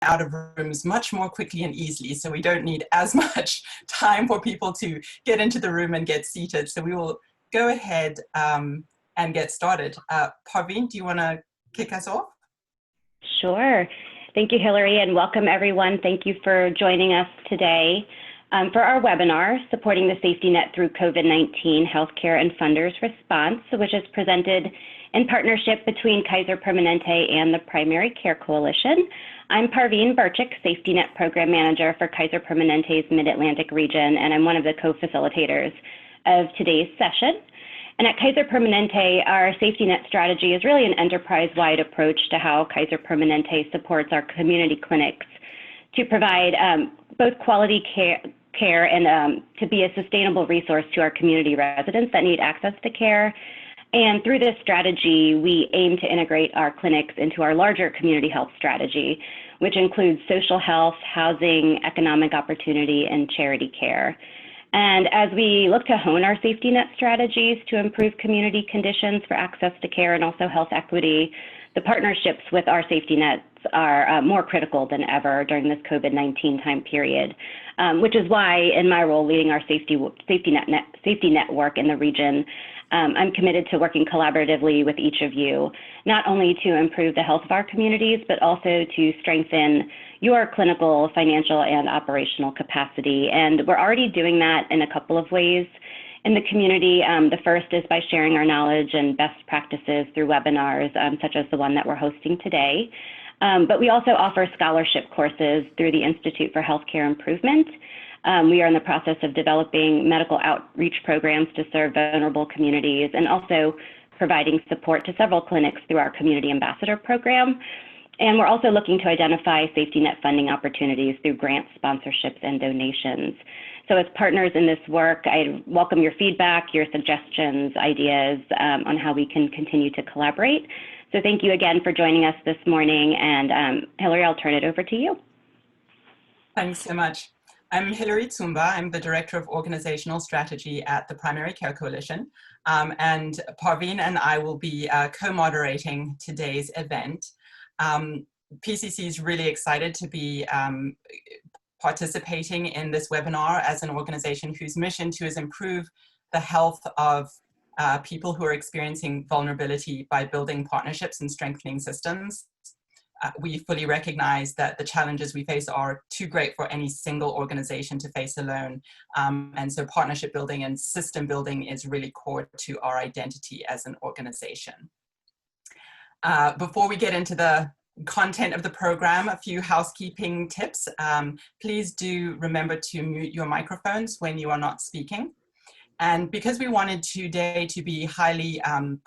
out of rooms much more quickly and easily, so we don't need as much time for people to get into the room and get seated. So we will go ahead and get started. Parveen, do you want to kick us off? Sure. Thank you, Hillary, and welcome everyone. Thank you for joining us today for our webinar, Supporting the Safety-Net Through COVID-19 Healthcare and Funders Response, which is presented in partnership between Kaiser Permanente and the Primary Care Coalition. I'm Parveen Burchik, Safety-Net Program Manager for Kaiser Permanente's Mid-Atlantic region, and I'm one of the co-facilitators of today's session. And at Kaiser Permanente, our Safety-Net strategy is really an enterprise-wide approach to how Kaiser Permanente supports our community clinics to provide both quality care and to be a sustainable resource to our community residents that need access to care. And through this strategy, we aim to integrate our clinics into our larger community health strategy, which includes social health, housing, economic opportunity, and charity care. And as we look to hone our safety net strategies to improve community conditions for access to care and also health equity, the partnerships with our safety nets are more critical than ever during this COVID-19 time period, which is why in my role leading our safety network in the region, I'm committed to working collaboratively with each of you, not only to improve the health of our communities, but also to strengthen your clinical, financial, and operational capacity. And we're already doing that in a couple of ways in the community. The first is by sharing our knowledge and best practices through webinars, such as the one that we're hosting today. But we also offer scholarship courses through the Institute for Healthcare Improvement. We are in the process of developing medical outreach programs to serve vulnerable communities and also providing support to several clinics through our Community Ambassador program. And we're also looking to identify safety net funding opportunities through grants, sponsorships, and donations. So as partners in this work, I welcome your feedback, your suggestions, ideas on how we can continue to collaborate. So thank you again for joining us this morning. And Hillary, I'll turn it over to you. Thanks so much. I'm Hillary Tsumba. I'm the Director of Organizational Strategy at the Primary Care Coalition. And Parveen and I will be co-moderating today's event. PCC is really excited to be participating in this webinar as an organization whose mission is improve the health of people who are experiencing vulnerability by building partnerships and strengthening systems. We fully recognize that the challenges we face are too great for any single organization to face alone. And so partnership building and system building is really core to our identity as an organization. Before we get into the content of the program, a few housekeeping tips. Please do remember to mute your microphones when you are not speaking. And because we wanted today to be highly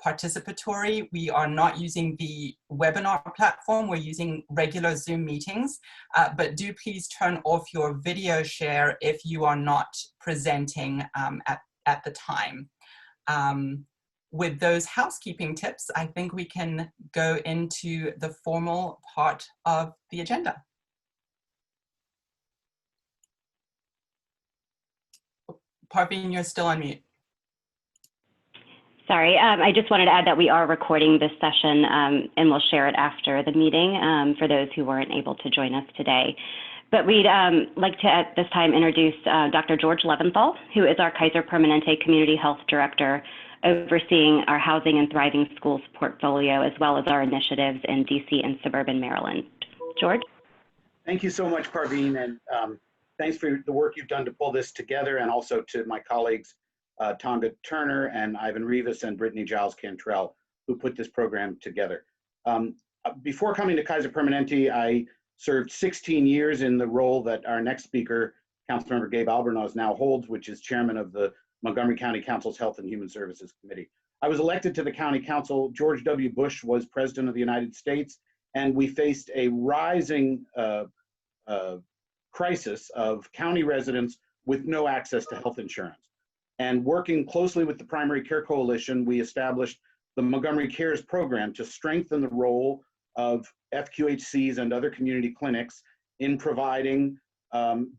participatory, we are not using the webinar platform. We're using regular Zoom meetings, but do please turn off your video share if you are not presenting at the time. With those housekeeping tips, I think we can go into the formal part of the agenda. Parveen, you're still on mute. Sorry, I just wanted to add that we are recording this session and we'll share it after the meeting for those who weren't able to join us today. But we'd like to at this time introduce Dr. George Leventhal, who is our Kaiser Permanente Community Health Director, overseeing our Housing and Thriving Schools portfolio, as well as our initiatives in DC and suburban Maryland. George? Thank you so much, Parveen, and thanks for the work you've done to pull this together, and also to my colleagues, Tonga Turner and Ivan Rivas and Brittany Giles Cantrell, who put this program together. Before coming to Kaiser Permanente, I served 16 years in the role that our next speaker, Councilmember Gabe Albornoz, now holds, which is chairman of the Montgomery County Council's Health and Human Services Committee. I was elected to the county council. George W. Bush was president of the United States, and we faced a rising crisis of county residents with no access to health insurance. And working closely with the Primary Care Coalition, we established the Montgomery Cares program to strengthen the role of FQHCs and other community clinics in providing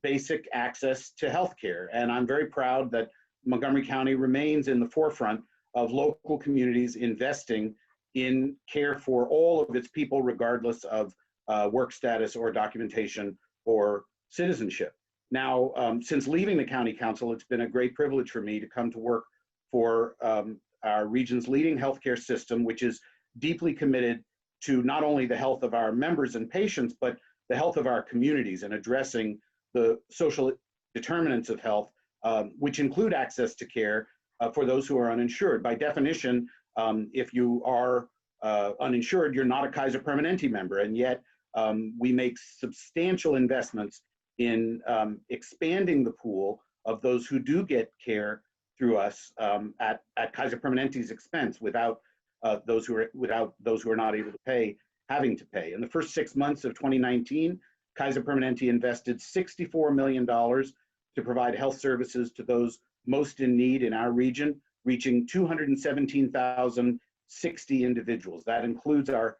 basic access to health care. And I'm very proud that Montgomery County remains in the forefront of local communities investing in care for all of its people, regardless of work status or documentation or citizenship. Now, since leaving the County Council, it's been a great privilege for me to come to work for our region's leading healthcare system, which is deeply committed to not only the health of our members and patients, but the health of our communities and addressing the social determinants of health, which include access to care for those who are uninsured. By definition, if you are uninsured, you're not a Kaiser Permanente member, and yet we make substantial investments in expanding the pool of those who do get care through us at Kaiser Permanente's expense, without those who are not able to pay having to pay. In the first 6 months of 2019, Kaiser Permanente invested $64 million to provide health services to those most in need in our region, reaching 217,060 individuals. That includes our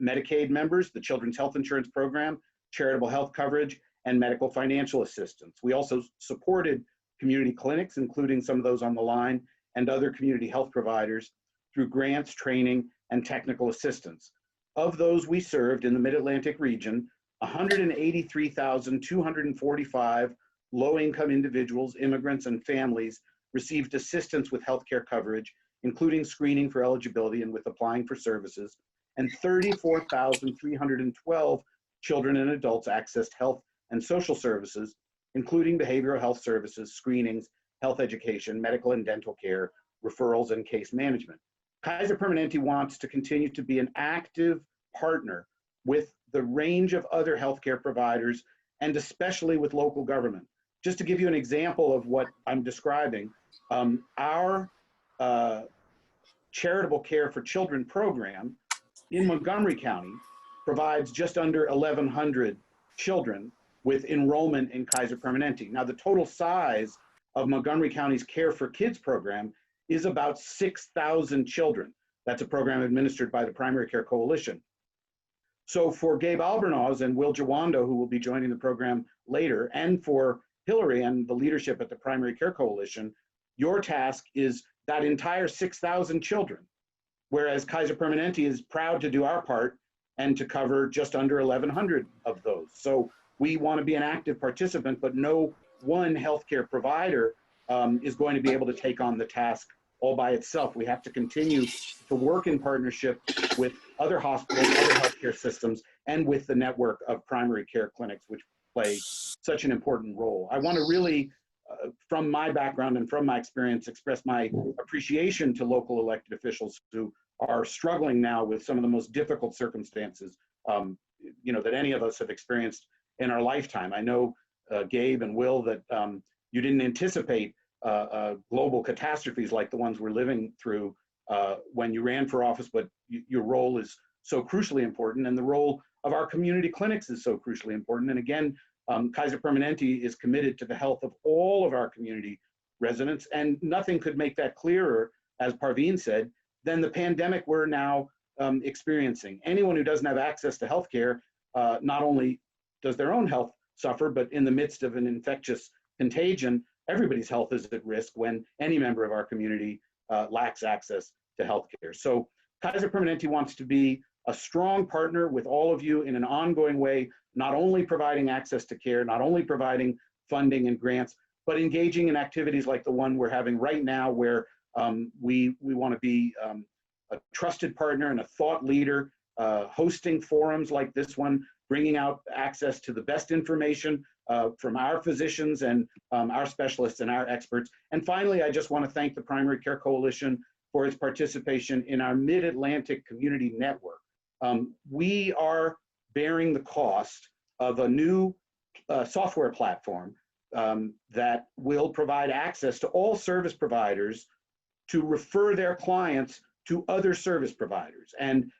Medicaid members, the Children's Health Insurance Program, charitable health coverage, and medical financial assistance. We also supported community clinics, including some of those on the line, and other community health providers through grants, training, and technical assistance. Of those we served in the Mid-Atlantic region, 183,245 low-income individuals, immigrants, and families received assistance with healthcare coverage, including screening for eligibility and with applying for services, and 34,312 children and adults accessed health and social services, including behavioral health services, screenings, health education, medical and dental care, referrals, and case management. Kaiser Permanente wants to continue to be an active partner with the range of other healthcare providers, and especially with local government. Just to give you an example of what I'm describing, our charitable care for children program in Montgomery County provides just under 1,100 children with enrollment in Kaiser Permanente. Now, the total size of Montgomery County's Care for Kids program is about 6,000 children. That's a program administered by the Primary Care Coalition. So for Gabe Albornoz and Will Jawando, who will be joining the program later, and for Hillary and the leadership at the Primary Care Coalition, your task is that entire 6,000 children, whereas Kaiser Permanente is proud to do our part and to cover just under 1,100 of those. So we want to be an active participant, but no one healthcare provider is going to be able to take on the task all by itself. We have to continue to work in partnership with other hospitals, other healthcare systems, and with the network of primary care clinics, which play such an important role. I want to really, from my background and from my experience, express my appreciation to local elected officials who are struggling now with some of the most difficult circumstances, that any of us have experienced in our lifetime. I know, Gabe and Will, that you didn't anticipate global catastrophes like the ones we're living through when you ran for office, but your role is so crucially important, and the role of our community clinics is so crucially important. And again, Kaiser Permanente is committed to the health of all of our community residents, and nothing could make that clearer, as Parveen said, than the pandemic we're now experiencing. Anyone who doesn't have access to healthcare, not only does their own health suffer, but in the midst of an infectious contagion, everybody's health is at risk when any member of our community lacks access to healthcare. So Kaiser Permanente wants to be a strong partner with all of you in an ongoing way, not only providing access to care, not only providing funding and grants, but engaging in activities like the one we're having right now, where we want to be a trusted partner and a thought leader, hosting forums like this one, bringing out access to the best information from our physicians and our specialists and our experts. And finally, I just want to thank the Primary Care Coalition for its participation in our Mid-Atlantic Community Network. We are bearing the cost of a new software platform that will provide access to all service providers to refer their clients to other service providers, and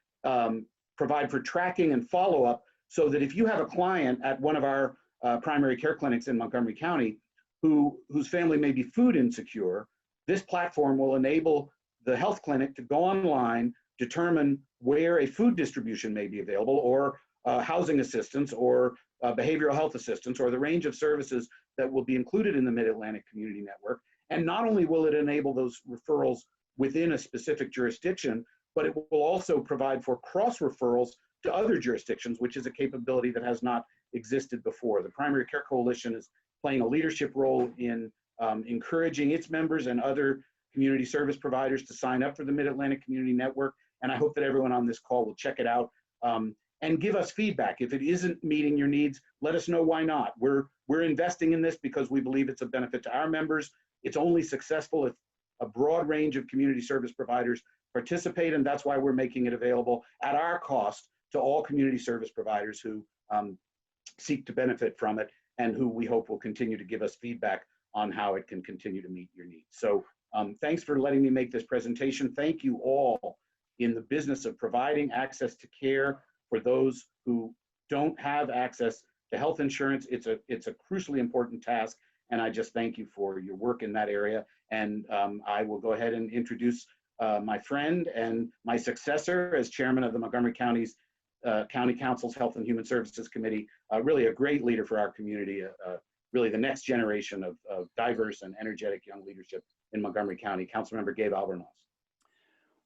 provide for tracking and follow-up, so that if you have a client at one of our primary care clinics in Montgomery County whose family may be food insecure, this platform will enable the health clinic to go online, determine where a food distribution may be available, or housing assistance, or behavioral health assistance, or the range of services that will be included in the Mid-Atlantic Community Network. And not only will it enable those referrals within a specific jurisdiction, but it will also provide for cross referrals to other jurisdictions, which is a capability that has not existed before. The Primary Care Coalition is playing a leadership role in encouraging its members and other community service providers to sign up for the Mid-Atlantic Community Network. And I hope that everyone on this call will check it out and give us feedback. If it isn't meeting your needs, let us know why not. We're investing in this because we believe it's a benefit to our members. It's only successful if a broad range of community service providers participate, and that's why we're making it available at our cost to all community service providers who seek to benefit from it and who we hope will continue to give us feedback on how it can continue to meet your needs. So thanks for letting me make this presentation. Thank you all in the business of providing access to care for those who don't have access to health insurance. It's a crucially important task, and I just thank you for your work in that area. And I will go ahead and introduce my friend and my successor as chairman of the Montgomery County's County Council's Health and Human Services Committee, really a great leader for our community, really the next generation of diverse and energetic young leadership in Montgomery County, Councilmember Gabe Albornoz.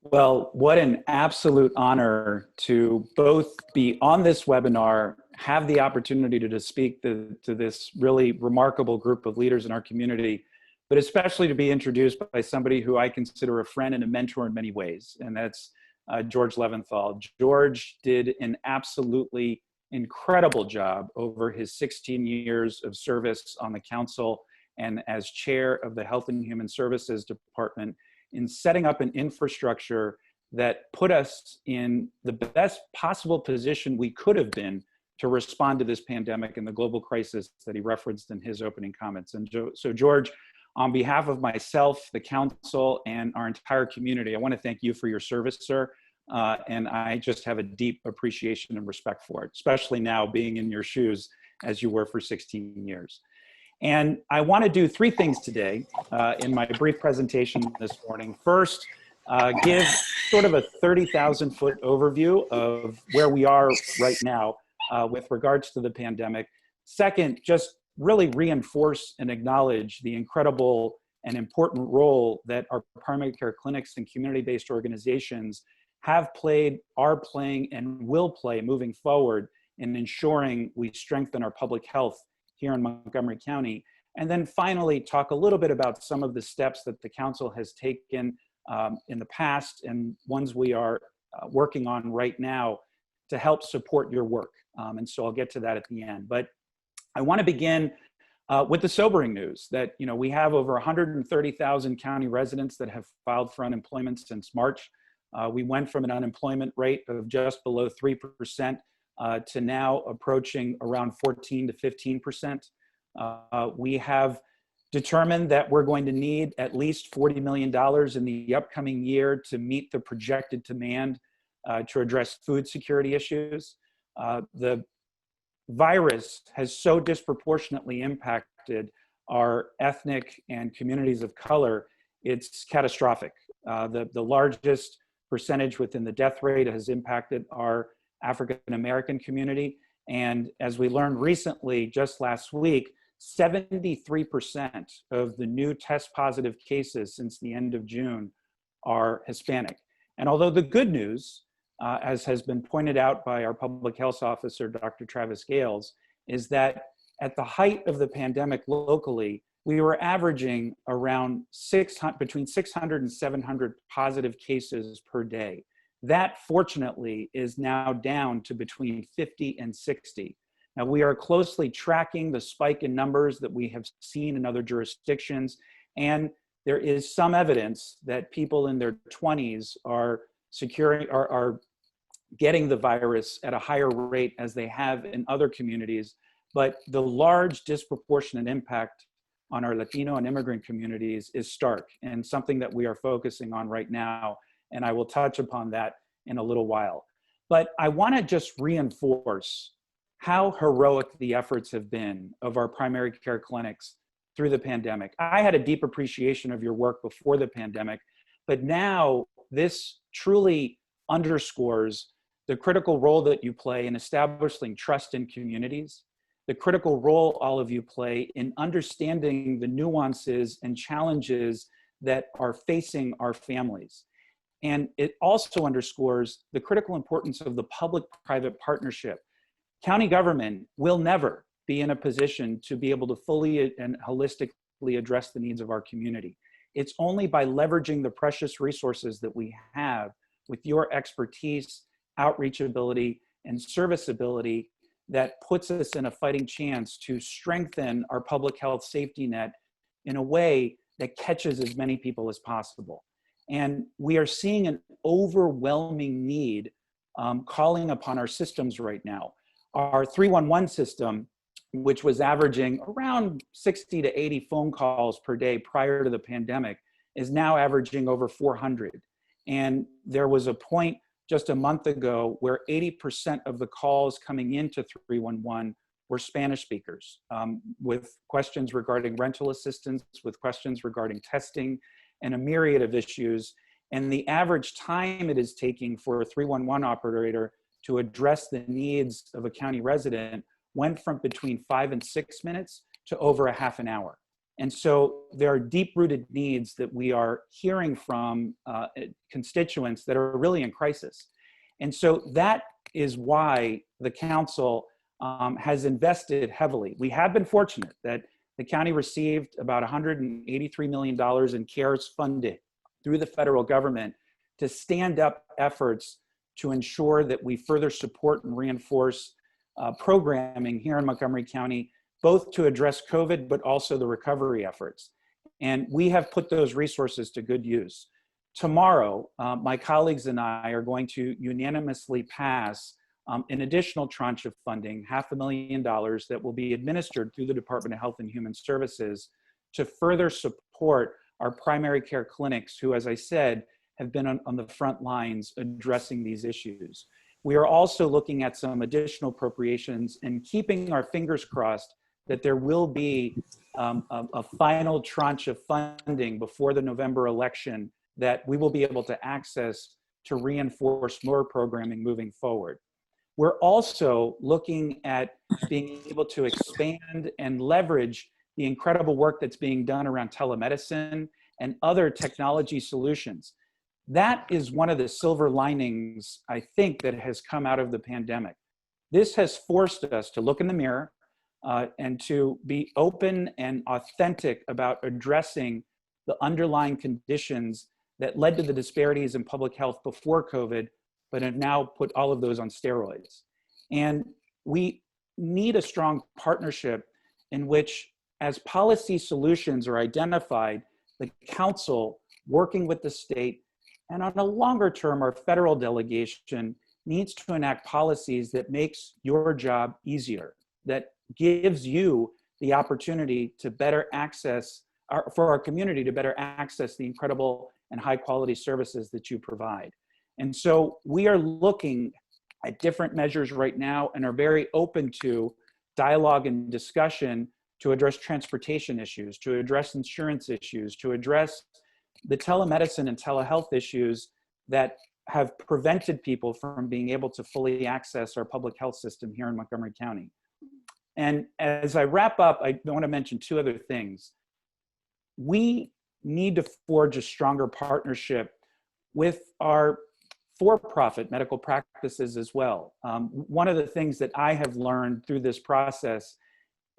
Well, what an absolute honor to both be on this webinar, have the opportunity to speak to this really remarkable group of leaders in our community, but especially to be introduced by somebody who I consider a friend and a mentor in many ways, and that's George Leventhal. George did an absolutely incredible job over his 16 years of service on the council and as chair of the Health and Human Services Department in setting up an infrastructure that put us in the best possible position we could have been to respond to this pandemic and the global crisis that he referenced in his opening comments. And so George, on behalf of myself, the council, and our entire community, I want to thank you for your service, sir. And I just have a deep appreciation and respect for it, especially now being in your shoes as you were for 16 years. And I want to do three things today in my brief presentation this morning. First, give sort of a 30,000-foot overview of where we are right now with regards to the pandemic. Second, just really reinforce and acknowledge the incredible and important role that our primary care clinics and community-based organizations have played, are playing, and will play moving forward in ensuring we strengthen our public health here in Montgomery County. And then finally, talk a little bit about some of the steps that the council has taken in the past and ones we are working on right now to help support your work. And so I'll get to that at the end. But I want to begin with the sobering news that we have over 130,000 county residents that have filed for unemployment since March. We went from an unemployment rate of just below 3% to now approaching around 14 to 15%. We have determined that we're going to need at least $40 million in the upcoming year to meet the projected demand to address food security issues. The virus has so disproportionately impacted our ethnic and communities of color, it's catastrophic. The largest percentage within the death rate has impacted our African-American community. And as we learned recently, just last week, 73% of the new test positive cases since the end of June are Hispanic. And although the good news, as has been pointed out by our public health officer, Dr. Travis Gales, is that at the height of the pandemic locally, we were averaging around between 600 and 700 positive cases per day. That, fortunately, is now down to between 50 and 60. Now, we are closely tracking the spike in numbers that we have seen in other jurisdictions, and there is some evidence that people in their 20s are getting the virus at a higher rate as they have in other communities. But the large disproportionate impact on our Latino and immigrant communities is stark and something that we are focusing on right now. And I will touch upon that in a little while. But I want to just reinforce how heroic the efforts have been of our primary care clinics through the pandemic. I had a deep appreciation of your work before the pandemic, but now this truly underscores the critical role that you play in establishing trust in communities, the critical role all of you play in understanding the nuances and challenges that are facing our families. And it also underscores the critical importance of the public-private partnership. County government will never be in a position to be able to fully and holistically address the needs of our community. It's only by leveraging the precious resources that we have with your expertise, outreach ability, and serviceability that puts us in a fighting chance to strengthen our public health safety net in a way that catches as many people as possible. And we are seeing an overwhelming need calling upon our systems right now. Our 311 system, which was averaging around 60 to 80 phone calls per day prior to the pandemic, is now averaging over 400. And there was a point just a month ago where 80% of the calls coming into 311 were Spanish speakers, with questions regarding rental assistance, with questions regarding testing, and a myriad of issues. And the average time it is taking for a 311 operator to address the needs of a county resident went from between 5 and 6 minutes to over a half an hour. And so there are deep-rooted needs that we are hearing from constituents that are really in crisis. And so that is why the council has invested heavily. We have been fortunate that the county received about $183 million in CARES funding through the federal government to stand up efforts to ensure that we further support and reinforce programming here in Montgomery County, both to address COVID, but also the recovery efforts. And we have put those resources to good use. Tomorrow, my colleagues and I are going to unanimously pass an additional tranche of funding, $500,000, that will be administered through the Department of Health and Human Services to further support our primary care clinics who, as I said, have been on the front lines addressing these issues. We are also looking at some additional appropriations and keeping our fingers crossed that there will be a final tranche of funding before the November election that we will be able to access to reinforce more programming moving forward. We're also looking at being able to expand and leverage the incredible work that's being done around telemedicine and other technology solutions. That is one of the silver linings, I think, that has come out of the pandemic. This has forced us to look in the mirror and to be open and authentic about addressing the underlying conditions that led to the disparities in public health before COVID, but have now put all of those on steroids. And we need a strong partnership in which, as policy solutions are identified, the council, working with the state, and on a longer term, our federal delegation needs to enact policies that makes your job easier, that gives you the opportunity to better access, for our community to better access the incredible and high quality services that you provide. And so we are looking at different measures right now and are very open to dialogue and discussion to address transportation issues, to address insurance issues, to address the telemedicine and telehealth issues that have prevented people from being able to fully access our public health system here in Montgomery County. And as I wrap up, I want to mention two other things. We need to forge a stronger partnership with our for-profit medical practices as well. One of the things that I have learned through this process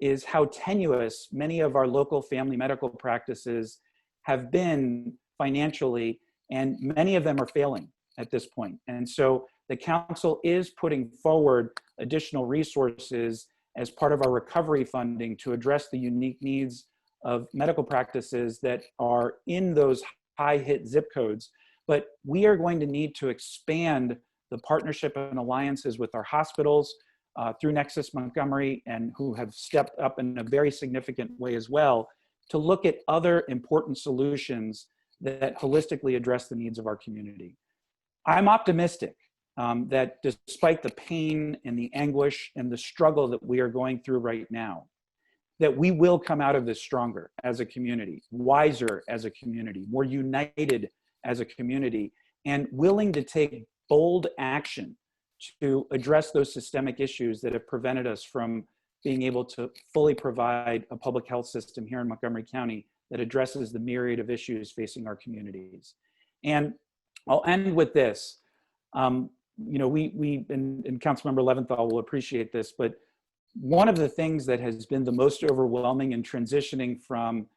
is how tenuous many of our local family medical practices have been financially, and many of them are failing at this point. And so the council is putting forward additional resources as part of our recovery funding to address the unique needs of medical practices that are in those high hit zip codes. But we are going to need to expand the partnership and alliances with our hospitals through Nexus Montgomery, and who have stepped up in a very significant way as well, to look at other important solutions that holistically address the needs of our community. I'm optimistic that despite the pain and the anguish and the struggle that we are going through right now, that we will come out of this stronger as a community, wiser as a community, more united as a community, and willing to take bold action to address those systemic issues that have prevented us from being able to fully provide a public health system here in Montgomery County that addresses the myriad of issues facing our communities. And I'll end with this. You know, and Councilmember Leventhal will appreciate this, but one of the things that has been the most overwhelming in transitioning from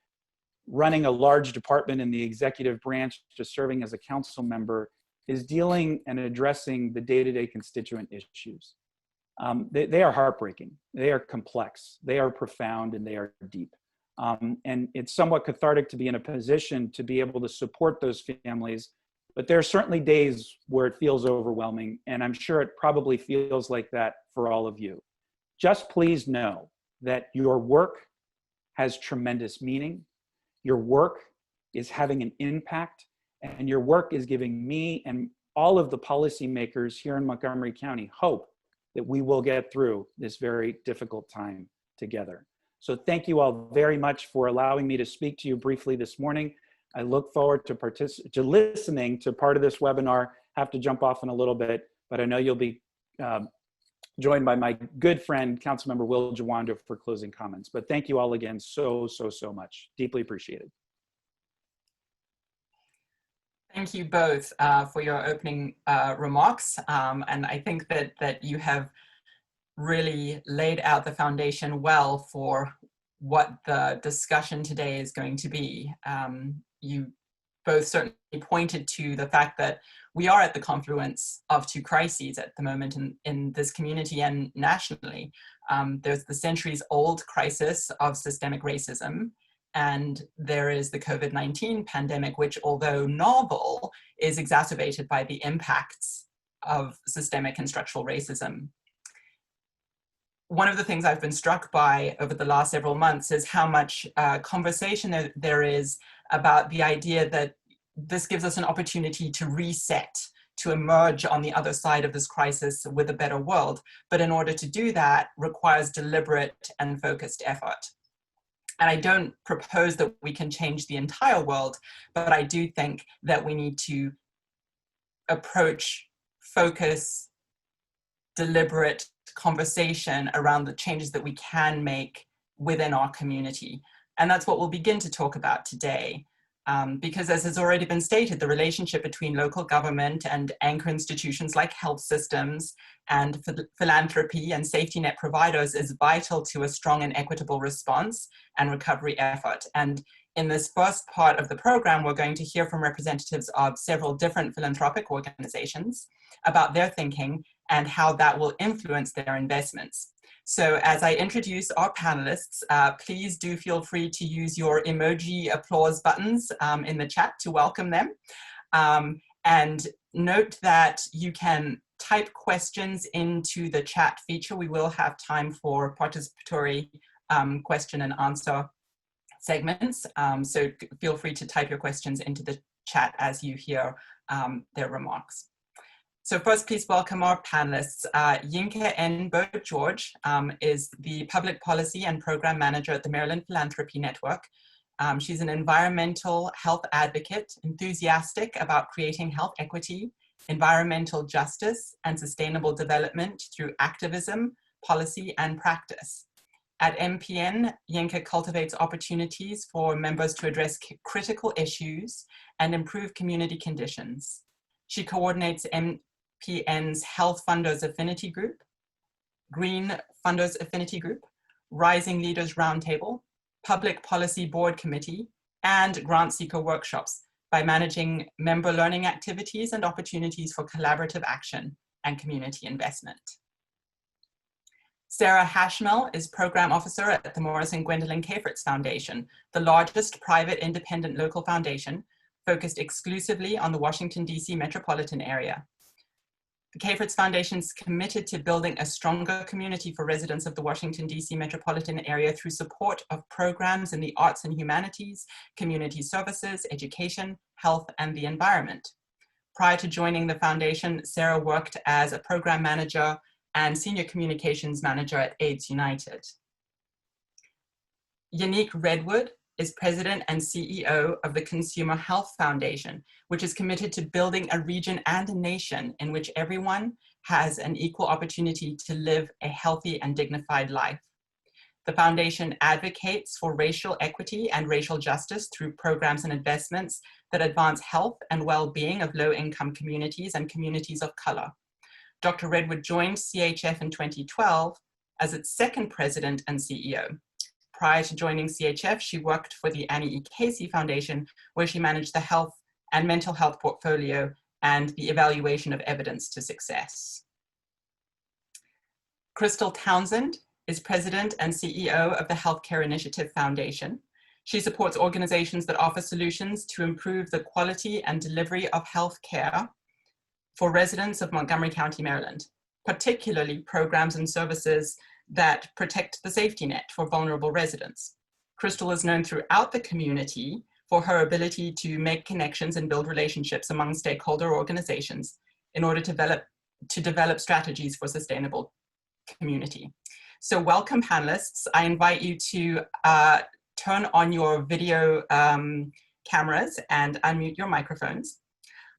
running a large department in the executive branch to serving as a council member is dealing and addressing the day-to-day constituent issues. They are heartbreaking, they are complex, they are profound, and they are deep. And it's somewhat cathartic to be in a position to be able to support those families, but there are certainly days where it feels overwhelming, and I'm sure it probably feels like that for all of you. Just please know that your work has tremendous meaning, your work is having an impact, and your work is giving me and all of the policymakers here in Montgomery County hope that we will get through this very difficult time together. So thank you all very much for allowing me to speak to you briefly this morning. I look forward to listening to part of this webinar. Have to jump off in a little bit, but I know you'll be joined by my good friend, Councilmember Will Jawanda, for closing comments. But thank you all again so much. Deeply appreciated. Thank you both for your opening remarks. And I think that you have really laid out the foundation well for what the discussion today is going to be. You both certainly pointed to the fact that we are at the confluence of two crises at the moment in this community and nationally. There's the centuries-old crisis of systemic racism, and there is the COVID-19 pandemic, which, although novel, is exacerbated by the impacts of systemic and structural racism. One of the things I've been struck by over the last several months is how much conversation there is about the idea that this gives us an opportunity to reset, to emerge on the other side of this crisis with a better world. But in order to do that requires deliberate and focused effort. And I don't propose that we can change the entire world, but I do think that we need to approach, focus, deliberate conversation around the changes that we can make within our community. And that's what we'll begin to talk about today. Because as has already been stated, the relationship between local government and anchor institutions like health systems and philanthropy and safety net providers is vital to a strong and equitable response and recovery effort. And in this first part of the program, we're going to hear from representatives of several different philanthropic organizations about their thinking and how that will influence their investments. So as I introduce our panelists, please do feel free to use your emoji applause buttons in the chat to welcome them. And note that you can type questions into the chat feature. We will have time for participatory question and answer segments. So feel free to type your questions into the chat as you hear their remarks. So first, please welcome our panelists. Yinka N. George is the Public Policy and Program Manager at the Maryland Philanthropy Network. She's an environmental health advocate, enthusiastic about creating health equity, environmental justice, and sustainable development through activism, policy, and practice. At MPN, Yinka cultivates opportunities for members to address critical issues and improve community conditions. She coordinates MPN's Health Funders Affinity Group, Green Funders Affinity Group, Rising Leaders Roundtable, Public Policy Board Committee, and Grant Seeker workshops by managing member learning activities and opportunities for collaborative action and community investment. Sarah Hashmel is Program Officer at the Morris and Gwendolyn Cafritz Foundation, the largest private independent local foundation focused exclusively on the Washington, D.C. metropolitan area. The Cafritz Foundation is committed to building a stronger community for residents of the Washington, D.C. metropolitan area through support of programs in the arts and humanities, community services, education, health, and the environment. Prior to joining the foundation, Sarah worked as a program manager and senior communications manager at AIDS United. Yannick Redwood is president and CEO of the Consumer Health Foundation, which is committed to building a region and a nation in which everyone has an equal opportunity to live a healthy and dignified life. The foundation advocates for racial equity and racial justice through programs and investments that advance health and well-being of low-income communities and communities of color. Dr. Redwood joined CHF in 2012 as its second president and CEO. Prior to joining CHF, she worked for the Annie E. Casey Foundation, where she managed the health and mental health portfolio and the evaluation of evidence to success. Crystal Townsend is president and CEO of the Healthcare Initiative Foundation. She supports organizations that offer solutions to improve the quality and delivery of healthcare for residents of Montgomery County, Maryland, particularly programs and services that protect the safety net for vulnerable residents. Crystal is known throughout the community for her ability to make connections and build relationships among stakeholder organizations in order to develop strategies for sustainable community. So welcome, panelists. I invite you to turn on your video cameras and unmute your microphones.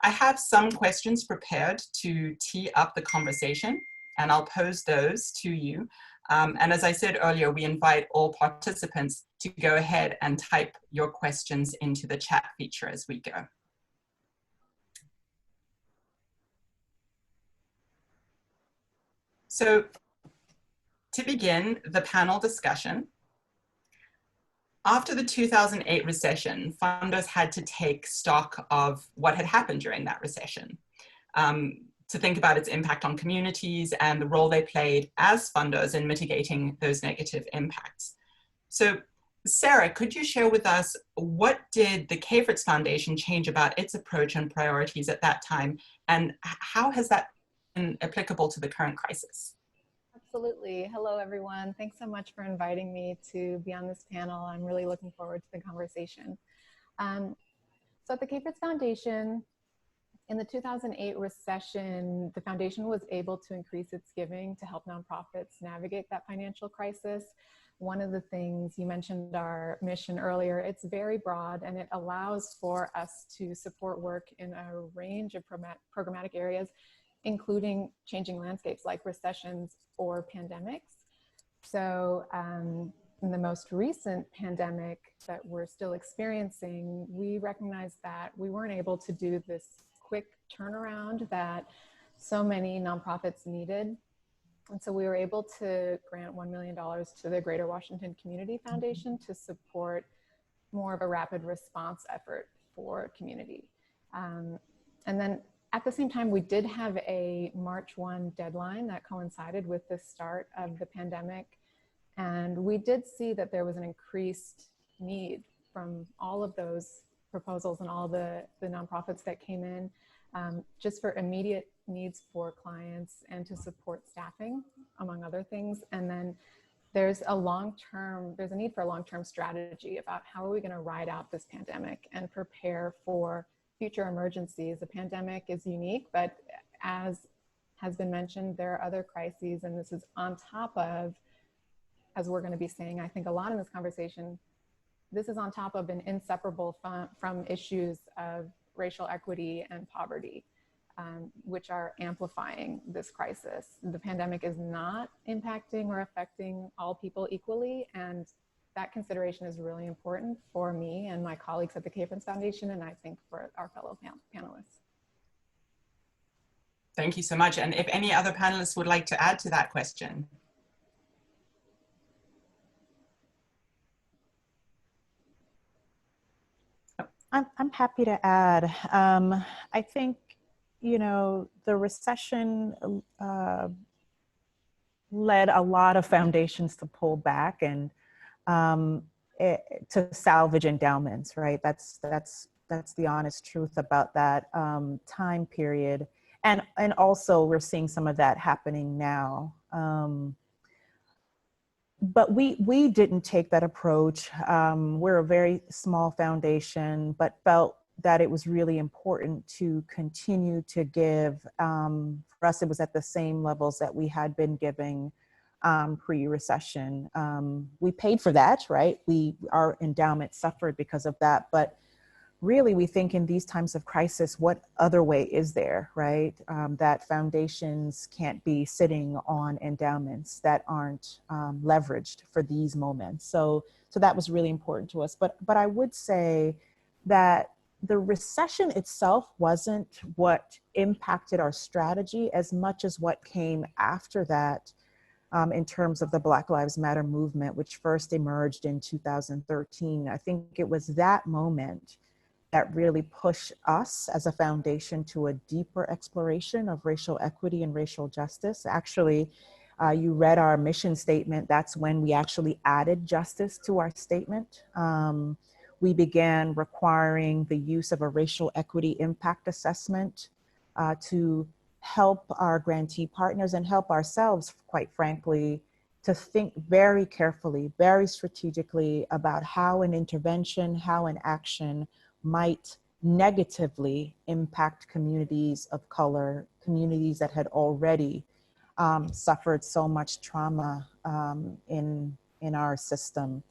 I have some questions prepared to tee up the conversation, and I'll pose those to you. And as I said earlier, we invite all participants to go ahead and type your questions into the chat feature as we go. So to begin the panel discussion, after the 2008 recession, funders had to take stock of what had happened during that recession, to think about its impact on communities and the role they played as funders in mitigating those negative impacts. So Sarah, could you share with us what did the K-Fritz Foundation change about its approach and priorities at that time, and how has that been applicable to the current crisis? Absolutely. Hello, everyone. Thanks so much for inviting me to be on this panel. I'm really looking forward to the conversation. So at the K-Fritz Foundation, in the 2008 recession, the foundation was able to increase its giving to help nonprofits navigate that financial crisis. One of the things, you mentioned our mission earlier, it's very broad and it allows for us to support work in a range of programmatic areas, including changing landscapes like recessions or pandemics. So in the most recent pandemic that we're still experiencing, we recognized that we weren't able to do this quick turnaround that so many nonprofits needed. And so we were able to grant $1 million to the Greater Washington Community Foundation to support more of a rapid response effort for community. And then at the same time, we did have a March 1 deadline that coincided with the start of the pandemic. And we did see that there was an increased need from all of those proposals and all the nonprofits that came in, just for immediate needs for clients and to support staffing, among other things. And then there's a need for a long-term strategy about how are we going to ride out this pandemic and prepare for future emergencies. The pandemic is unique, but as has been mentioned, there are other crises, and this is on top of, as we're going to be saying, I think a lot in this conversation, this is on top of and inseparable from issues of racial equity and poverty, which are amplifying this crisis. The pandemic is not impacting or affecting all people equally, and that consideration is really important for me and my colleagues at the K-Fritz Foundation, and I think for our fellow panelists. Thank you so much. And if any other panelists would like to add to that question. I'm happy to add. I think, the recession led a lot of foundations to pull back and to salvage endowments, right? That's the honest truth about that time period. And also we're seeing some of that happening now. But we didn't take that approach. We're a very small foundation, but felt that it was really important to continue to give. For us, it was at the same levels that we had been giving pre-recession. We paid for that, right? Our endowment suffered because of that, but really, we think in these times of crisis, what other way is there, right? That foundations can't be sitting on endowments that aren't leveraged for these moments. So that was really important to us. But I would say that the recession itself wasn't what impacted our strategy as much as what came after that, in terms of the Black Lives Matter movement, which first emerged in 2013. I think it was that moment that really pushed us as a foundation to a deeper exploration of racial equity and racial justice. Actually, you read our mission statement. That's when we actually added justice to our statement. We began requiring the use of a racial equity impact assessment to help our grantee partners and help ourselves, quite frankly, to think very carefully, very strategically about how an intervention, how an action might negatively impact communities of color, communities that had already suffered so much trauma in our system.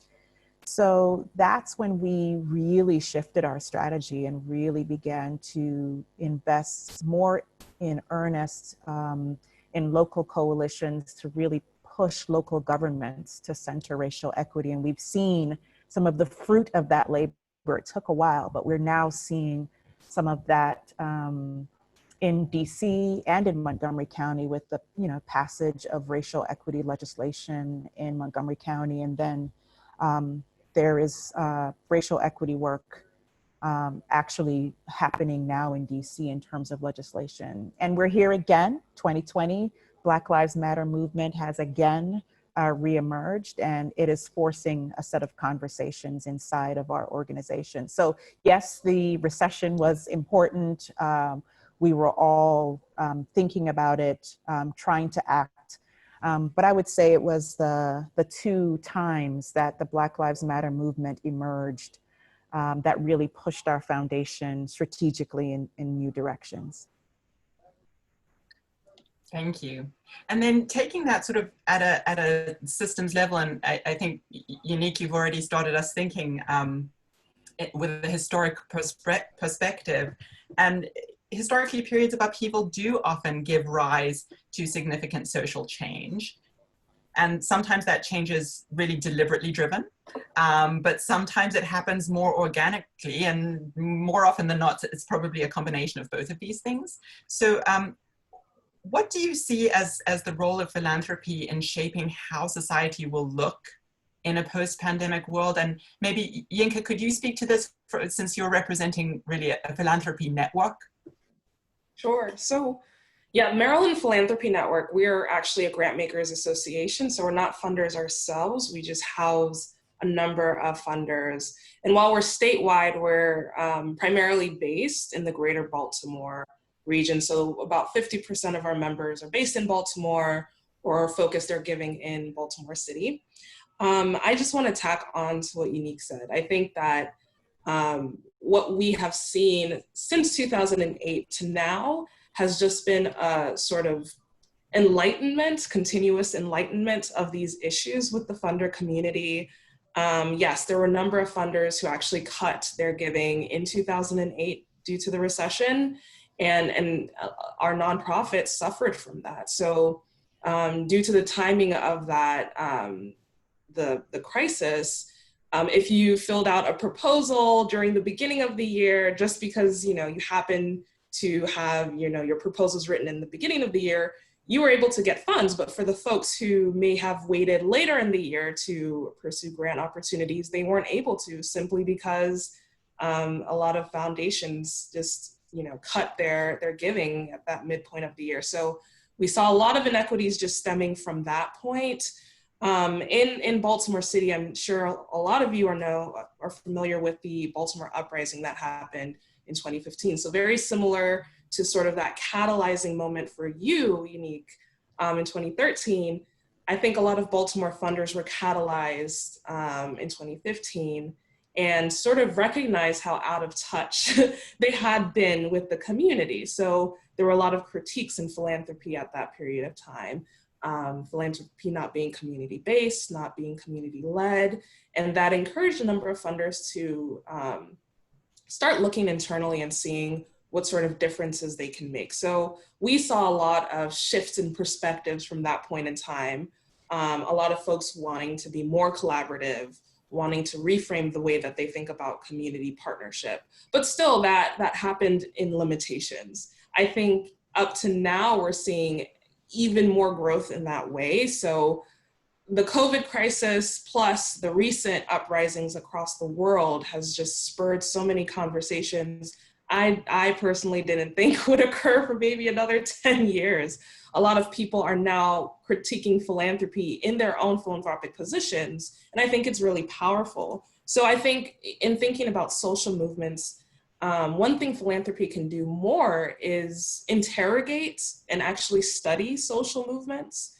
So that's when we really shifted our strategy and really began to invest more in earnest in local coalitions to really push local governments to center racial equity. And we've seen some of the fruit of that labor. It took a while, but we're now seeing some of that in DC and in Montgomery County with the passage of racial equity legislation in Montgomery County. And then there is racial equity work actually happening now in DC in terms of legislation. And we're here again, 2020, Black Lives Matter movement has again reemerged, and it is forcing a set of conversations inside of our organization. So yes, the recession was important. We were all thinking about it, trying to act. But I would say it was the two times that the Black Lives Matter movement emerged that really pushed our foundation strategically in new directions. Thank you. And then taking that sort of at a systems level, and I think, Unique, you've already started us thinking with a historic perspective. And historically, periods of upheaval do often give rise to significant social change. And sometimes that change is really deliberately driven, but sometimes it happens more organically, and more often than not, it's probably a combination of both of these things. So what do you see as the role of philanthropy in shaping how society will look in a post-pandemic world? And maybe, Yinka, could you speak to this since you're representing really a philanthropy network? Sure. So yeah, Maryland Philanthropy Network, we're actually a grant makers association. So we're not funders ourselves. We just house a number of funders. And while we're statewide, we're primarily based in the greater Baltimore region. So about 50% of our members are based in Baltimore or focus their giving in Baltimore City. I just want to tack on to what Unique said. I think that what we have seen since 2008 to now has just been a sort of enlightenment, continuous enlightenment of these issues with the funder community. Yes, there were a number of funders who actually cut their giving in 2008 due to the recession, and our nonprofits suffered from that. So due to the timing of that, the crisis, if you filled out a proposal during the beginning of the year, just because you happen to have your proposals written in the beginning of the year, you were able to get funds. But for the folks who may have waited later in the year to pursue grant opportunities, they weren't able to, simply because a lot of foundations just cut their giving at that midpoint of the year. So we saw a lot of inequities just stemming from that point. In Baltimore City, I'm sure a lot of you are familiar with the Baltimore uprising that happened in 2015. So very similar to sort of that catalyzing moment for you, Unique, in 2013. I think a lot of Baltimore funders were catalyzed in 2015 and sort of recognized how out of touch they had been with the community. So there were a lot of critiques in philanthropy at that period of time. Philanthropy not being community-based, not being community-led, and that encouraged a number of funders to start looking internally and seeing what sort of differences they can make. So we saw a lot of shifts in perspectives from that point in time. A lot of folks wanting to be more collaborative, wanting to reframe the way that they think about community partnership. But still, that happened in limitations. I think up to now, we're seeing even more growth in that way. So the COVID crisis plus the recent uprisings across the world has just spurred so many conversations I personally didn't think would occur for maybe another 10 years. A lot of people are now critiquing philanthropy in their own philanthropic positions, and I think it's really powerful. So I think in thinking about social movements, one thing philanthropy can do more is interrogate and actually study social movements.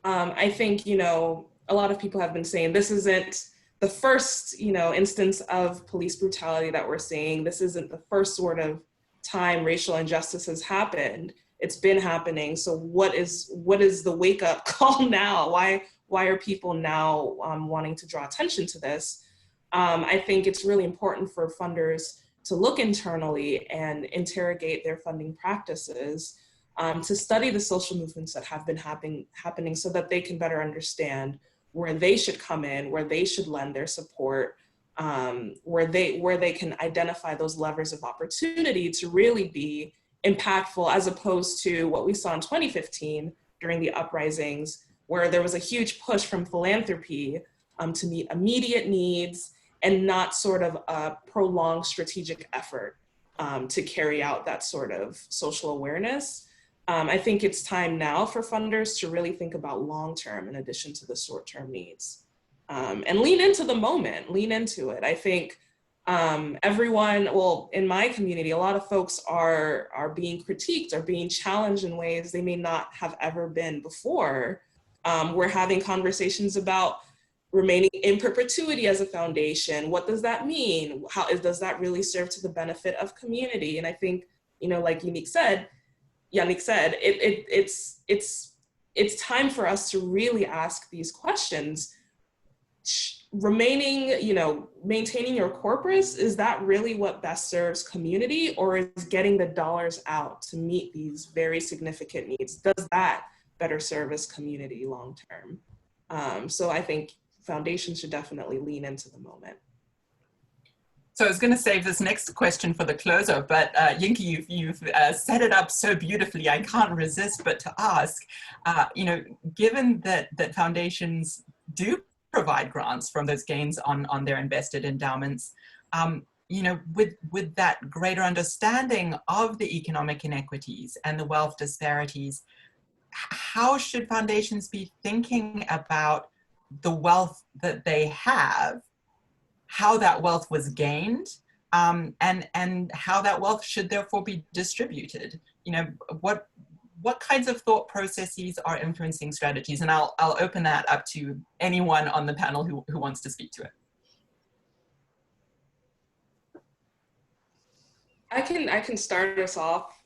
I think, you know, a lot of people have been saying this isn't the first, you know, instance of police brutality that we're seeing. This isn't the first sort of time racial injustice has happened. It's been happening. So what is the wake up call now? Why are people now wanting to draw attention to this? I think it's really important for funders to look internally and interrogate their funding practices, to study the social movements that have been happening so that they can better understand where they should come in, where they should lend their support, where they can identify those levers of opportunity to really be impactful, as opposed to what we saw in 2015 during the uprisings, where there was a huge push from philanthropy to meet immediate needs and not sort of a prolonged strategic effort to carry out that sort of social awareness. I think it's time now for funders to really think about long-term in addition to the short-term needs, and lean into the moment, lean into it. I think everyone, well, in my community, a lot of folks are being critiqued, are being challenged in ways they may not have ever been before. We're having conversations about remaining in perpetuity as a foundation. What does that mean? Does that really serve to the benefit of community? And I think, you know, like Yannick said, it's time for us to really ask these questions. Remaining, you know, maintaining your corpus, is that really what best serves community, or is getting the dollars out to meet these very significant needs? Does that better service community long term? So I think foundations should definitely lean into the moment. So I was going to save this next question for the closer, but Yinki, you've set it up so beautifully, I can't resist but to ask, you know, given that foundations do provide grants from those gains on their invested endowments, you know, with that greater understanding of the economic inequities and the wealth disparities, how should foundations be thinking about the wealth that they have, how that wealth was gained, and how that wealth should therefore be distributed? You know, what kinds of thought processes are influencing strategies? And I'll open that up to anyone on the panel who wants to speak to it. I can start us off.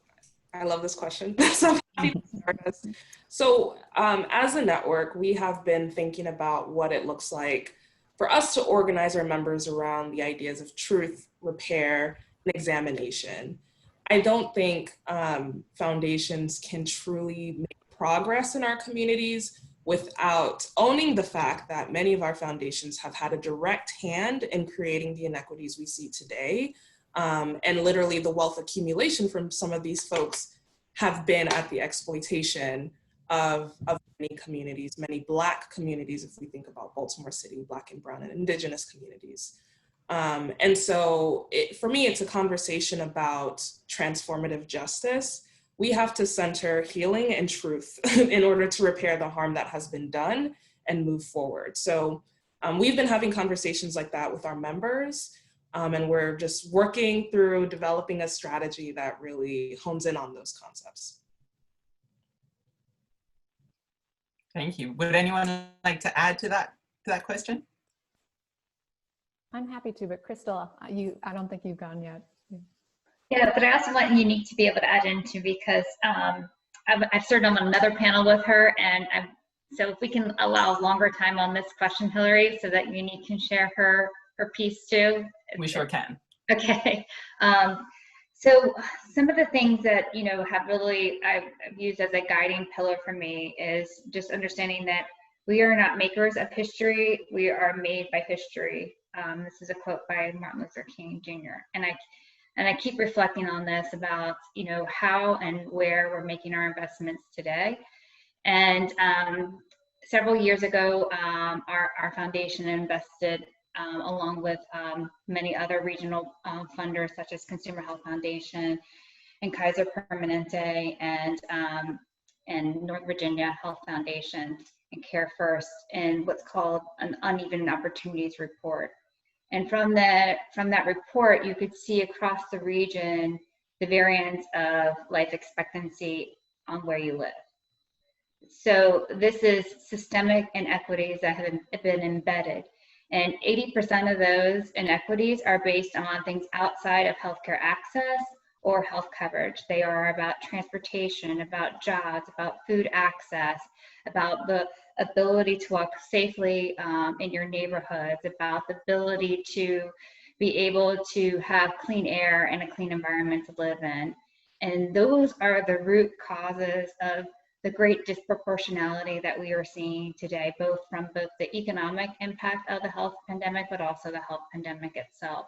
I love this question. So happy to start us. So as a network, we have been thinking about what it looks like for us to organize our members around the ideas of truth, repair, and examination. I don't think foundations can truly make progress in our communities without owning the fact that many of our foundations have had a direct hand in creating the inequities we see today. And literally the wealth accumulation from some of these folks have been at the exploitation of many communities, many Black communities, if we think about Baltimore City, Black and Brown and Indigenous communities. And so for me, it's a conversation about transformative justice. We have to center healing and truth in order to repair the harm that has been done and move forward. So we've been having conversations like that with our members, and we're just working through developing a strategy that really hones in on those concepts. Thank you. Would anyone like to add to that question? I'm happy to, but Crystal, I don't think you've gone yet. Yeah, but I also want Unique to be able to add into, because I've served on another panel with her, and so if we can allow longer time on this question, Hillary, so that Unique can share her piece too. We sure can. Okay. So some of the things that, have really, I've used as a guiding pillar for me is just understanding that we are not makers of history, we are made by history. This is a quote by Martin Luther King Jr. And I keep reflecting on this about, how and where we're making our investments today. And several years ago, our foundation invested along with many other regional funders such as Consumer Health Foundation and Kaiser Permanente and North Virginia Health Foundation and Care First in what's called an uneven opportunities report. And from that report, you could see across the region the variance of life expectancy on where you live. So this is systemic inequities that have been embedded. And 80% of those inequities are based on things outside of healthcare access or health coverage. They are about transportation, about jobs, about food access, about the ability to walk safely in your neighborhoods, about the ability to be able to have clean air and a clean environment to live in. And those are the root causes of the great disproportionality that we are seeing today, both from the economic impact of the health pandemic, but also the health pandemic itself.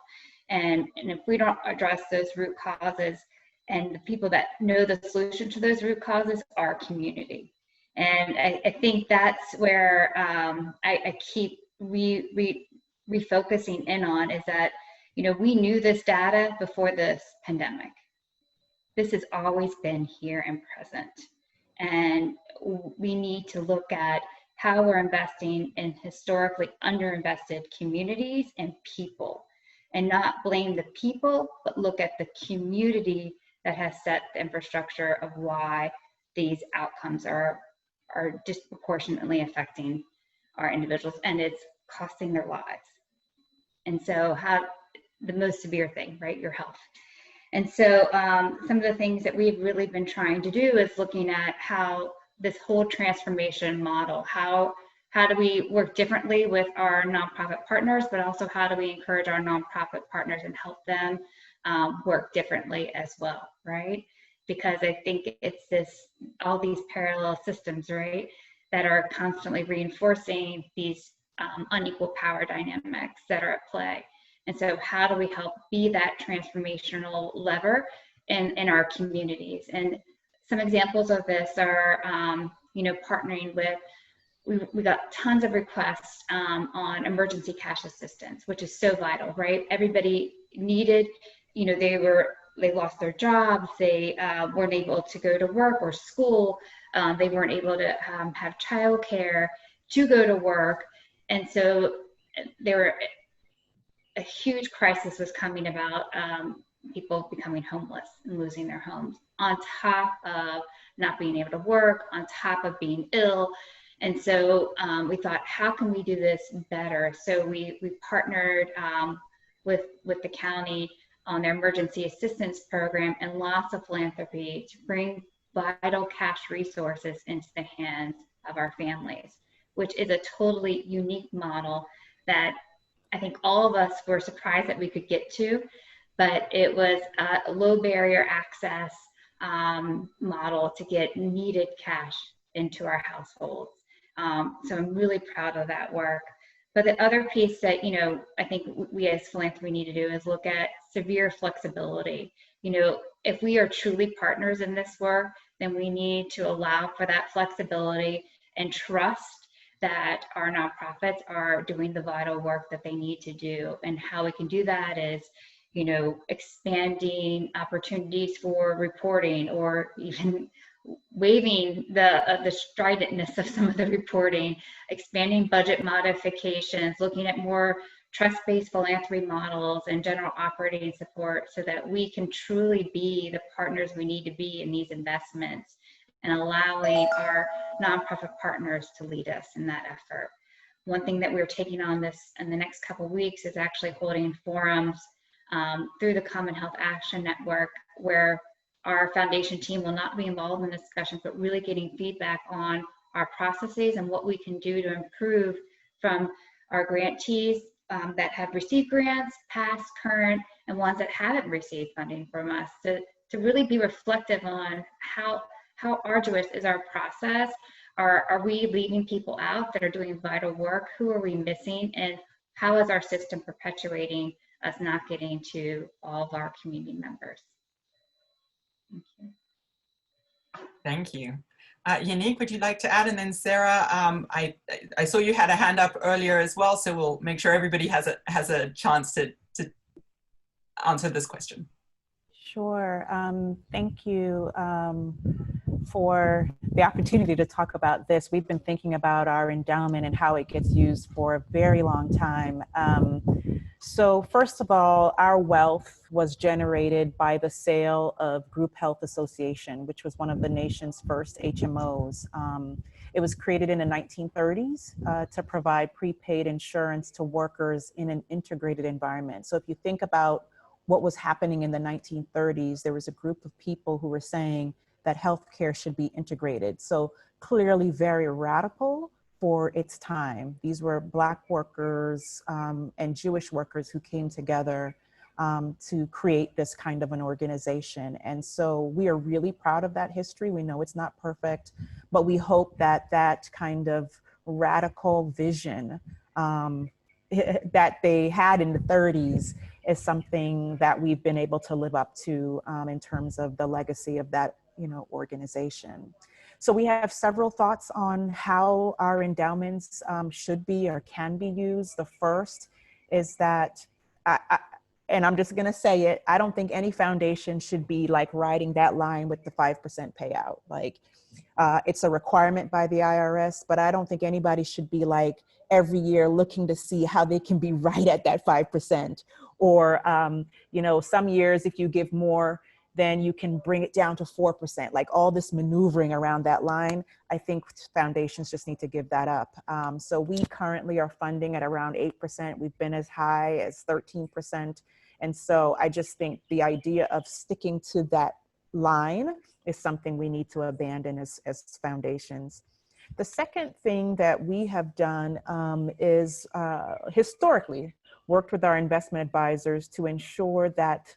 And if we don't address those root causes, and the people that know the solution to those root causes are community. And I think that's where I keep refocusing in on is that, we knew this data before this pandemic. This has always been here and present. And we need to look at how we're investing in historically underinvested communities and people, and not blame the people, but look at the community that has set the infrastructure of why these outcomes are disproportionately affecting our individuals, and it's costing their lives. And so the most severe thing, right, your health. And so some of the things that we've really been trying to do is looking at how this whole transformation model, how do we work differently with our nonprofit partners, but also how do we encourage our nonprofit partners and help them work differently as well, right? Because I think it's all these parallel systems, right, that are constantly reinforcing these unequal power dynamics that are at play. And so how do we help be that transformational lever in our communities? And some examples of this are, partnering with, we got tons of requests on emergency cash assistance, which is so vital, right? Everybody needed, they lost their jobs, they weren't able to go to work or school, they weren't able to have childcare to go to work. And so a huge crisis was coming about, people becoming homeless and losing their homes, on top of not being able to work, on top of being ill. And so we thought, how can we do this better? So we partnered with the county on their emergency assistance program and lots of philanthropy to bring vital cash resources into the hands of our families, which is a totally unique model that I think all of us were surprised that we could get to, but it was a low barrier access model to get needed cash into our households. So I'm really proud of that work. But the other piece that, I think we as philanthropy need to do is look at severe flexibility. If we are truly partners in this work, then we need to allow for that flexibility and trust that our nonprofits are doing the vital work that they need to do. And how we can do that is, expanding opportunities for reporting, or even waiving the stridentness of some of the reporting, expanding budget modifications, looking at more trust-based philanthropy models and general operating support, so that we can truly be the partners we need to be in these investments, and allowing our nonprofit partners to lead us in that effort. One thing that we're taking on this in the next couple of weeks is actually holding forums through the Common Health Action Network, where our foundation team will not be involved in discussions, but really getting feedback on our processes and what we can do to improve from our grantees that have received grants, past, current, and ones that haven't received funding from us, to really be reflective on how arduous is our process. Are we leaving people out that are doing vital work? Who are we missing? And how is our system perpetuating us not getting to all of our community members? Thank you. Thank you. Yannick, would you like to add? And then Sarah, I saw you had a hand up earlier as well, so we'll make sure everybody has a chance to answer this question. Sure. Thank you for the opportunity to talk about this. We've been thinking about our endowment and how it gets used for a very long time. So first of all, our wealth was generated by the sale of Group Health Association, which was one of the nation's first HMOs. It was created in the 1930s to provide prepaid insurance to workers in an integrated environment. So if you think about what was happening in the 1930s, there was a group of people who were saying that healthcare should be integrated. So clearly very radical for its time. These were Black workers and Jewish workers who came together to create this kind of an organization. And so we are really proud of that history. We know it's not perfect, but we hope that that kind of radical vision that they had in the 30s is something that we've been able to live up to in terms of the legacy of that, organization. So we have several thoughts on how our endowments should be or can be used. The first is that, and I'm just gonna say it, I don't think any foundation should be like riding that line with the 5% payout. Like it's a requirement by the IRS, but I don't think anybody should be like every year looking to see how they can be right at that 5%. Or, some years if you give more, then you can bring it down to 4%. Like all this maneuvering around that line, I think foundations just need to give that up. So we currently are funding at around 8%. We've been as high as 13%. And so I just think the idea of sticking to that line is something we need to abandon as foundations. The second thing that we have done is historically worked with our investment advisors to ensure that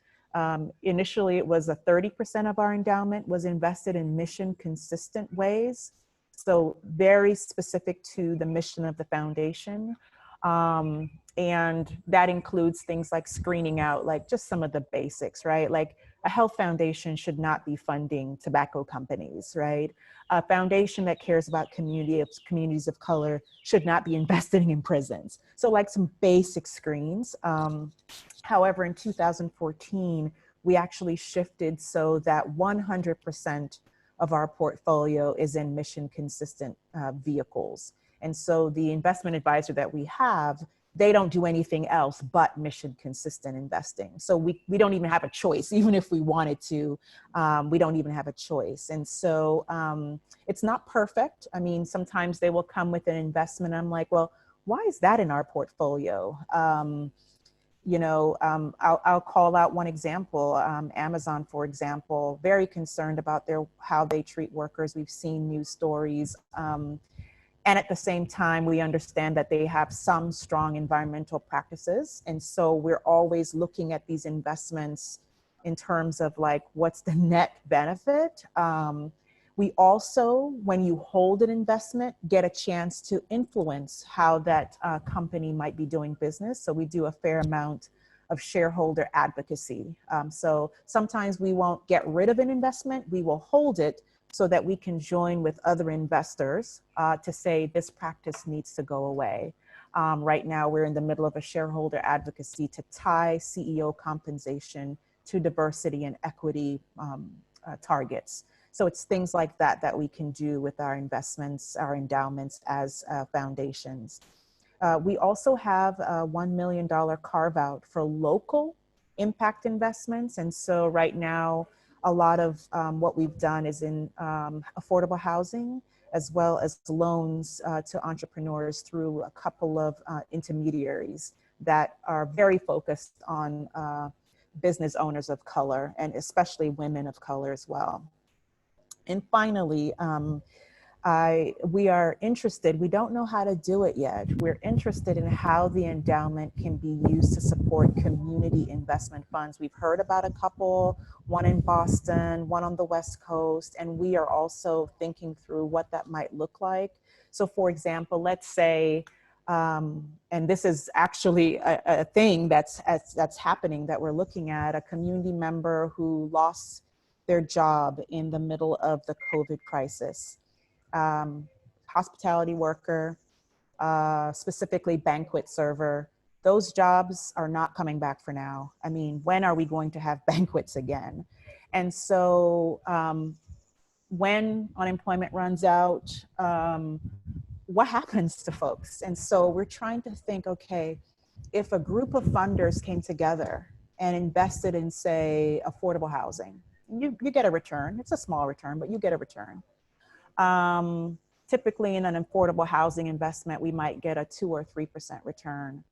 initially it was 30% of our endowment was invested in mission consistent ways. So very specific to the mission of the foundation. And that includes things like screening out, like just some of the basics, right? Like a health foundation should not be funding tobacco companies, right? A foundation that cares about communities of color should not be investing in prisons. So like some basic screens. However, in 2014, we actually shifted so that 100% of our portfolio is in mission consistent vehicles. And so the investment advisor that we have, they don't do anything else but mission consistent investing. So we don't even have a choice. Even if we wanted to, we don't even have a choice. And so it's not perfect. I mean, sometimes they will come with an investment. I'm like, well, why is that in our portfolio? I'll call out one example. Amazon, for example, very concerned about how they treat workers. We've seen news stories. And at the same time, we understand that they have some strong environmental practices. And so we're always looking at these investments in terms of like, what's the net benefit? We also, when you hold an investment, get a chance to influence how that company might be doing business. So we do a fair amount of shareholder advocacy. So sometimes we won't get rid of an investment, we will hold it so that we can join with other investors to say this practice needs to go away. Right now, we're in the middle of a shareholder advocacy to tie CEO compensation to diversity and equity targets. So it's things like that that we can do with our investments, our endowments as foundations. We also have a $1 million carve out for local impact investments. And so right now, a lot of what we've done is in affordable housing, as well as loans to entrepreneurs through a couple of intermediaries that are very focused on business owners of color, and especially women of color as well. And finally, we are interested, we don't know how to do it yet. We're interested in how the endowment can be used to support community investment funds. We've heard about a couple, one in Boston, one on the West Coast, and we are also thinking through what that might look like. So for example, let's say, and this is actually a thing that's happening that we're looking at, a community member who lost their job in the middle of the COVID crisis. Hospitality worker, specifically banquet server, those jobs are not coming back for now. I mean, when are we going to have banquets again? And so when unemployment runs out, what happens to folks? And so we're trying to think, okay, if a group of funders came together and invested in, say, affordable housing, you get a return. It's a small return, but you get a return. Typically in an affordable housing investment, we might get a 2 or 3% return.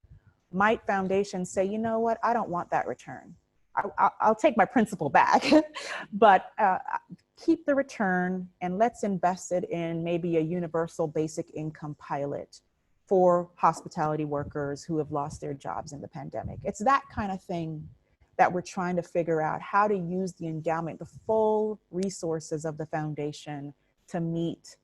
Might foundations say, you know what, I don't want that return. I'll take my principal back, but keep the return and let's invest it in maybe a universal basic income pilot for hospitality workers who have lost their jobs in the pandemic. It's that kind of thing that we're trying to figure out, how to use the endowment, the full resources of the foundation to meet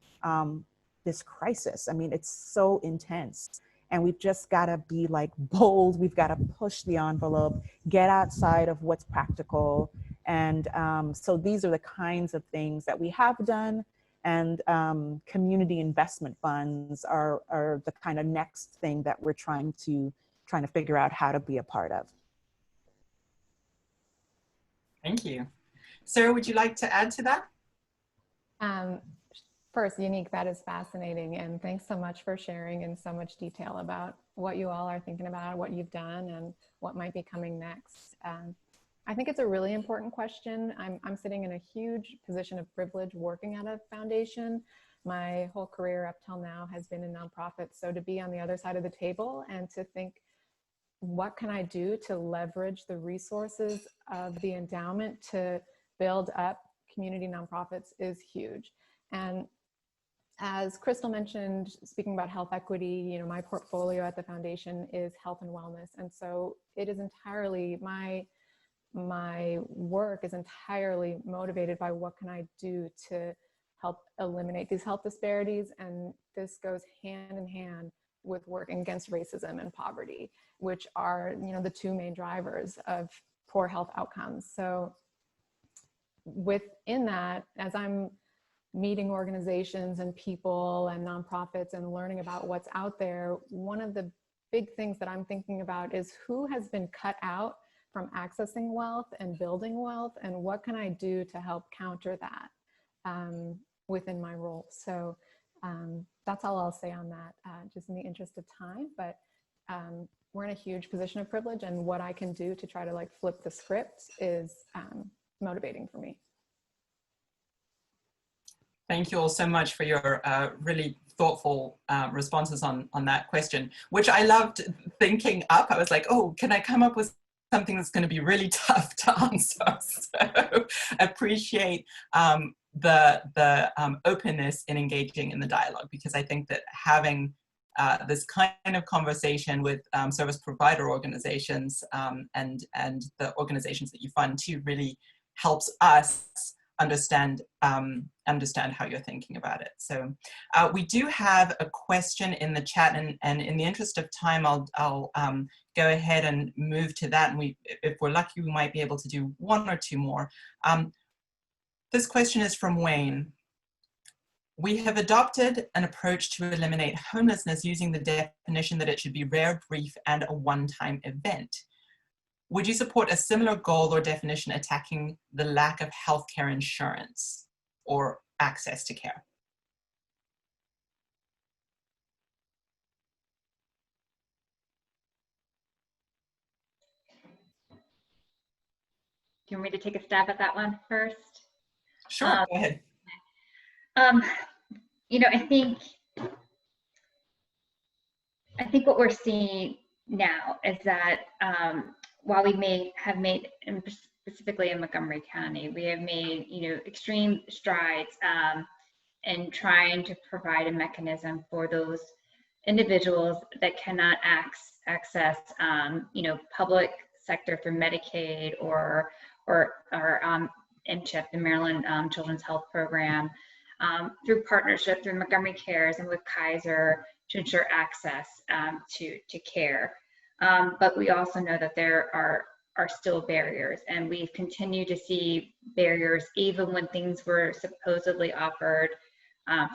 this crisis. I mean, it's so intense. And we've just got to be like bold. We've got to push the envelope, get outside of what's practical. And so these are the kinds of things that we have done. And community investment funds are the kind of next thing that we're trying to figure out how to be a part of. Thank you. Sarah, would you like to add to that? First, Unique, that is fascinating. And thanks so much for sharing in so much detail about what you all are thinking about, what you've done, and what might be coming next. I think it's a really important question. I'm sitting in a huge position of privilege working at a foundation. My whole career up till now has been in nonprofits. So to be on the other side of the table and to think, what can I do to leverage the resources of the endowment to build up community nonprofits is huge. And as Crystal mentioned, speaking about health equity, you know, my portfolio at the foundation is health and wellness. And so it is entirely, my work is entirely motivated by what can I do to help eliminate these health disparities. And this goes hand in hand with working against racism and poverty, which are, you know, the two main drivers of poor health outcomes. So within that, as I'm meeting organizations and people and nonprofits and learning about what's out there, one of the big things that I'm thinking about is who has been cut out from accessing wealth and building wealth, and what can I do to help counter that within my role. So that's all I'll say on that, just in the interest of time, but we're in a huge position of privilege, and what I can do to try to like flip the script is motivating for me. Thank you all so much for your really thoughtful responses on that question, which I loved thinking up. I was like, oh, can I come up with something that's going to be really tough to answer? So appreciate the openness in engaging in the dialogue, because I think that having this kind of conversation with service provider organizations and the organizations that you fund too really helps us understand how you're thinking about it. So we do have a question in the chat, and in the interest of time, I'll go ahead and move to that. And if we're lucky, we might be able to do one or two more. This question is from Wayne. We have adopted an approach to eliminate homelessness using the definition that it should be rare, brief, and a one-time event. Would you support a similar goal or definition attacking the lack of healthcare insurance or access to care? Do you want me to take a stab at that one first? Sure, go ahead. You know, I think what we're seeing now is that while we may have made, specifically in Montgomery County, we have made, you know, extreme strides and trying to provide a mechanism for those individuals that cannot access, public sector through Medicaid or MCHIP, the Maryland Children's Health Program, through partnership through Montgomery Cares and with Kaiser to ensure access to care. But we also know that there are still barriers, and we've continued to see barriers even when things were supposedly offered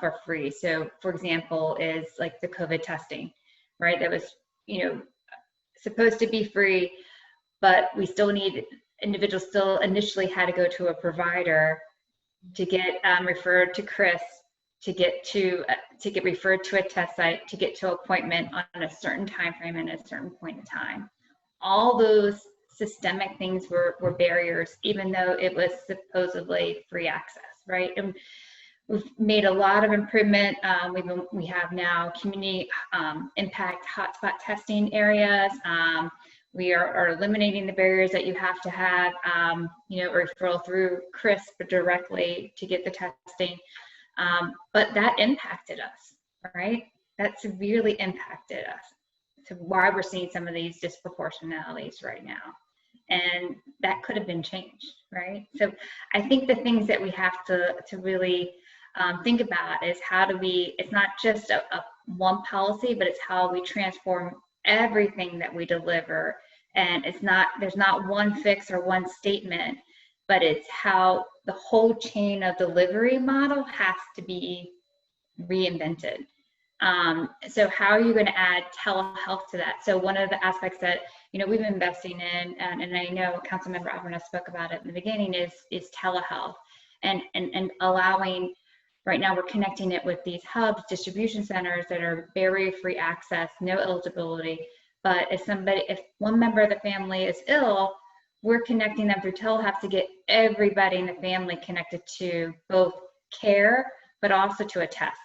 for free. So, for example, is like the COVID testing, right? That was, supposed to be free, but we still need, individuals still initially had to go to a provider to get referred to Chris, to get referred to a test site, to get to an appointment on a certain time frame and a certain point in time. All those systemic things were barriers, even though it was supposedly free access, right? And we've made a lot of improvement. We have now community impact hotspot testing areas. We are eliminating the barriers that you have to have, referral through Chris directly to get the testing. But that impacted us, right? That severely impacted us. So why we're seeing some of these disproportionalities right now. And that could have been changed, right? So I think the things that we have to really think about is how do we, it's not just a one policy, but it's how we transform everything that we deliver. And there's not one fix or one statement, but it's how the whole chain of delivery model has to be reinvented. So how are you going to add telehealth to that? So one of the aspects that we've been investing in, and I know Councilmember Averna spoke about it in the beginning, is telehealth, and allowing. Right now, we're connecting it with these hubs, distribution centers that are barrier-free access, no eligibility. But if one member of the family is ill, we're connecting them through telehealth to get everybody in the family connected to both care, but also to a test,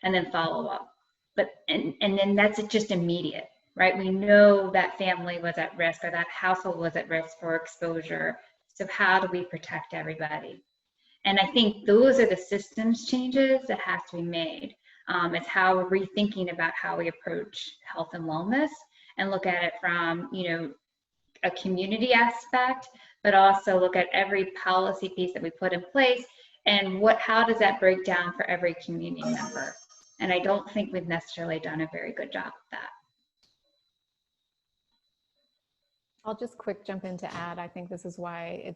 and then follow up. But and then that's just immediate, right? We know that family was at risk, or that household was at risk for exposure. So how do we protect everybody? And I think those are the systems changes that have to be made. It's how we're rethinking about how we approach health and wellness, and look at it from, a community aspect, but also look at every policy piece that we put in place, and how does that break down for every community member? And I don't think we've necessarily done a very good job of that. I'll just quick jump in to add, I think this is why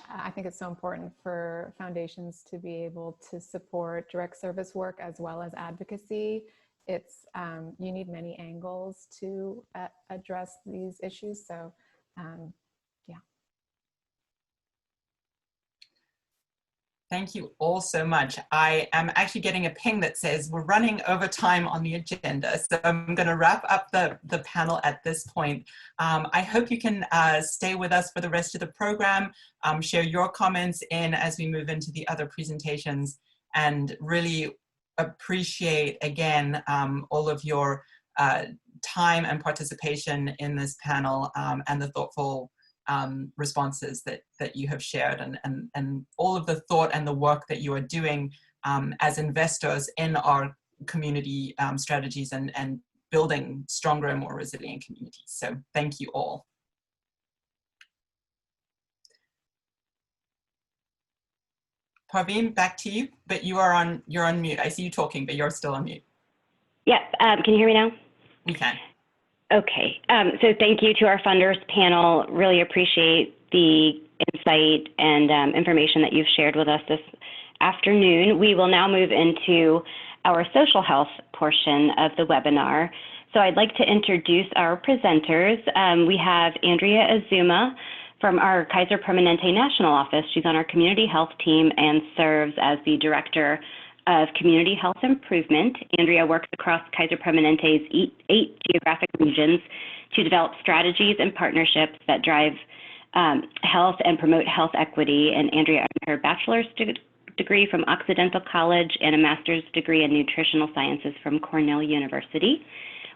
I think it's so important for foundations to be able to support direct service work as well as advocacy. You need many angles to address these issues. So yeah. Thank you all so much. I am actually getting a ping that says we're running over time on the agenda. So I'm going to wrap up the panel at this point. I hope you can stay with us for the rest of the program, share your comments in as we move into the other presentations, and really appreciate again all of your time and participation in this panel, and the thoughtful responses that you have shared, and all of the thought and the work that you are doing as investors in our community strategies and building stronger and more resilient communities. So thank you all. Parveen, back to you, but you're on mute. I see you talking, but you're still on mute. Yeah, can you hear me now? We can. Okay, so thank you to our funders panel. Really appreciate the insight and information that you've shared with us this afternoon. We will now move into our social health portion of the webinar. So I'd like to introduce our presenters. We have Andrea Azuma from our Kaiser Permanente National Office. She's on our community health team and serves as the Director of Community Health Improvement. Andrea works across Kaiser Permanente's 8 geographic regions to develop strategies and partnerships that drive health and promote health equity. And Andrea earned her bachelor's degree from Occidental College and a master's degree in nutritional sciences from Cornell University.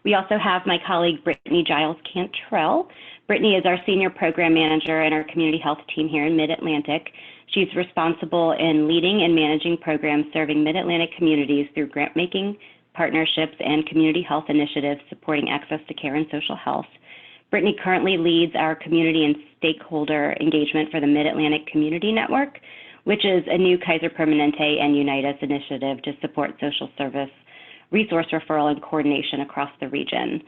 We also have my colleague, Brittany Giles Cantrell. Brittany is our senior program manager in our community health team here in Mid-Atlantic. She's responsible in leading and managing programs serving Mid-Atlantic communities through grant making, partnerships, and community health initiatives supporting access to care and social health. Brittany currently leads our community and stakeholder engagement for the Mid-Atlantic Community Network, which is a new Kaiser Permanente and Unitas initiative to support social service, resource referral, and coordination across the region.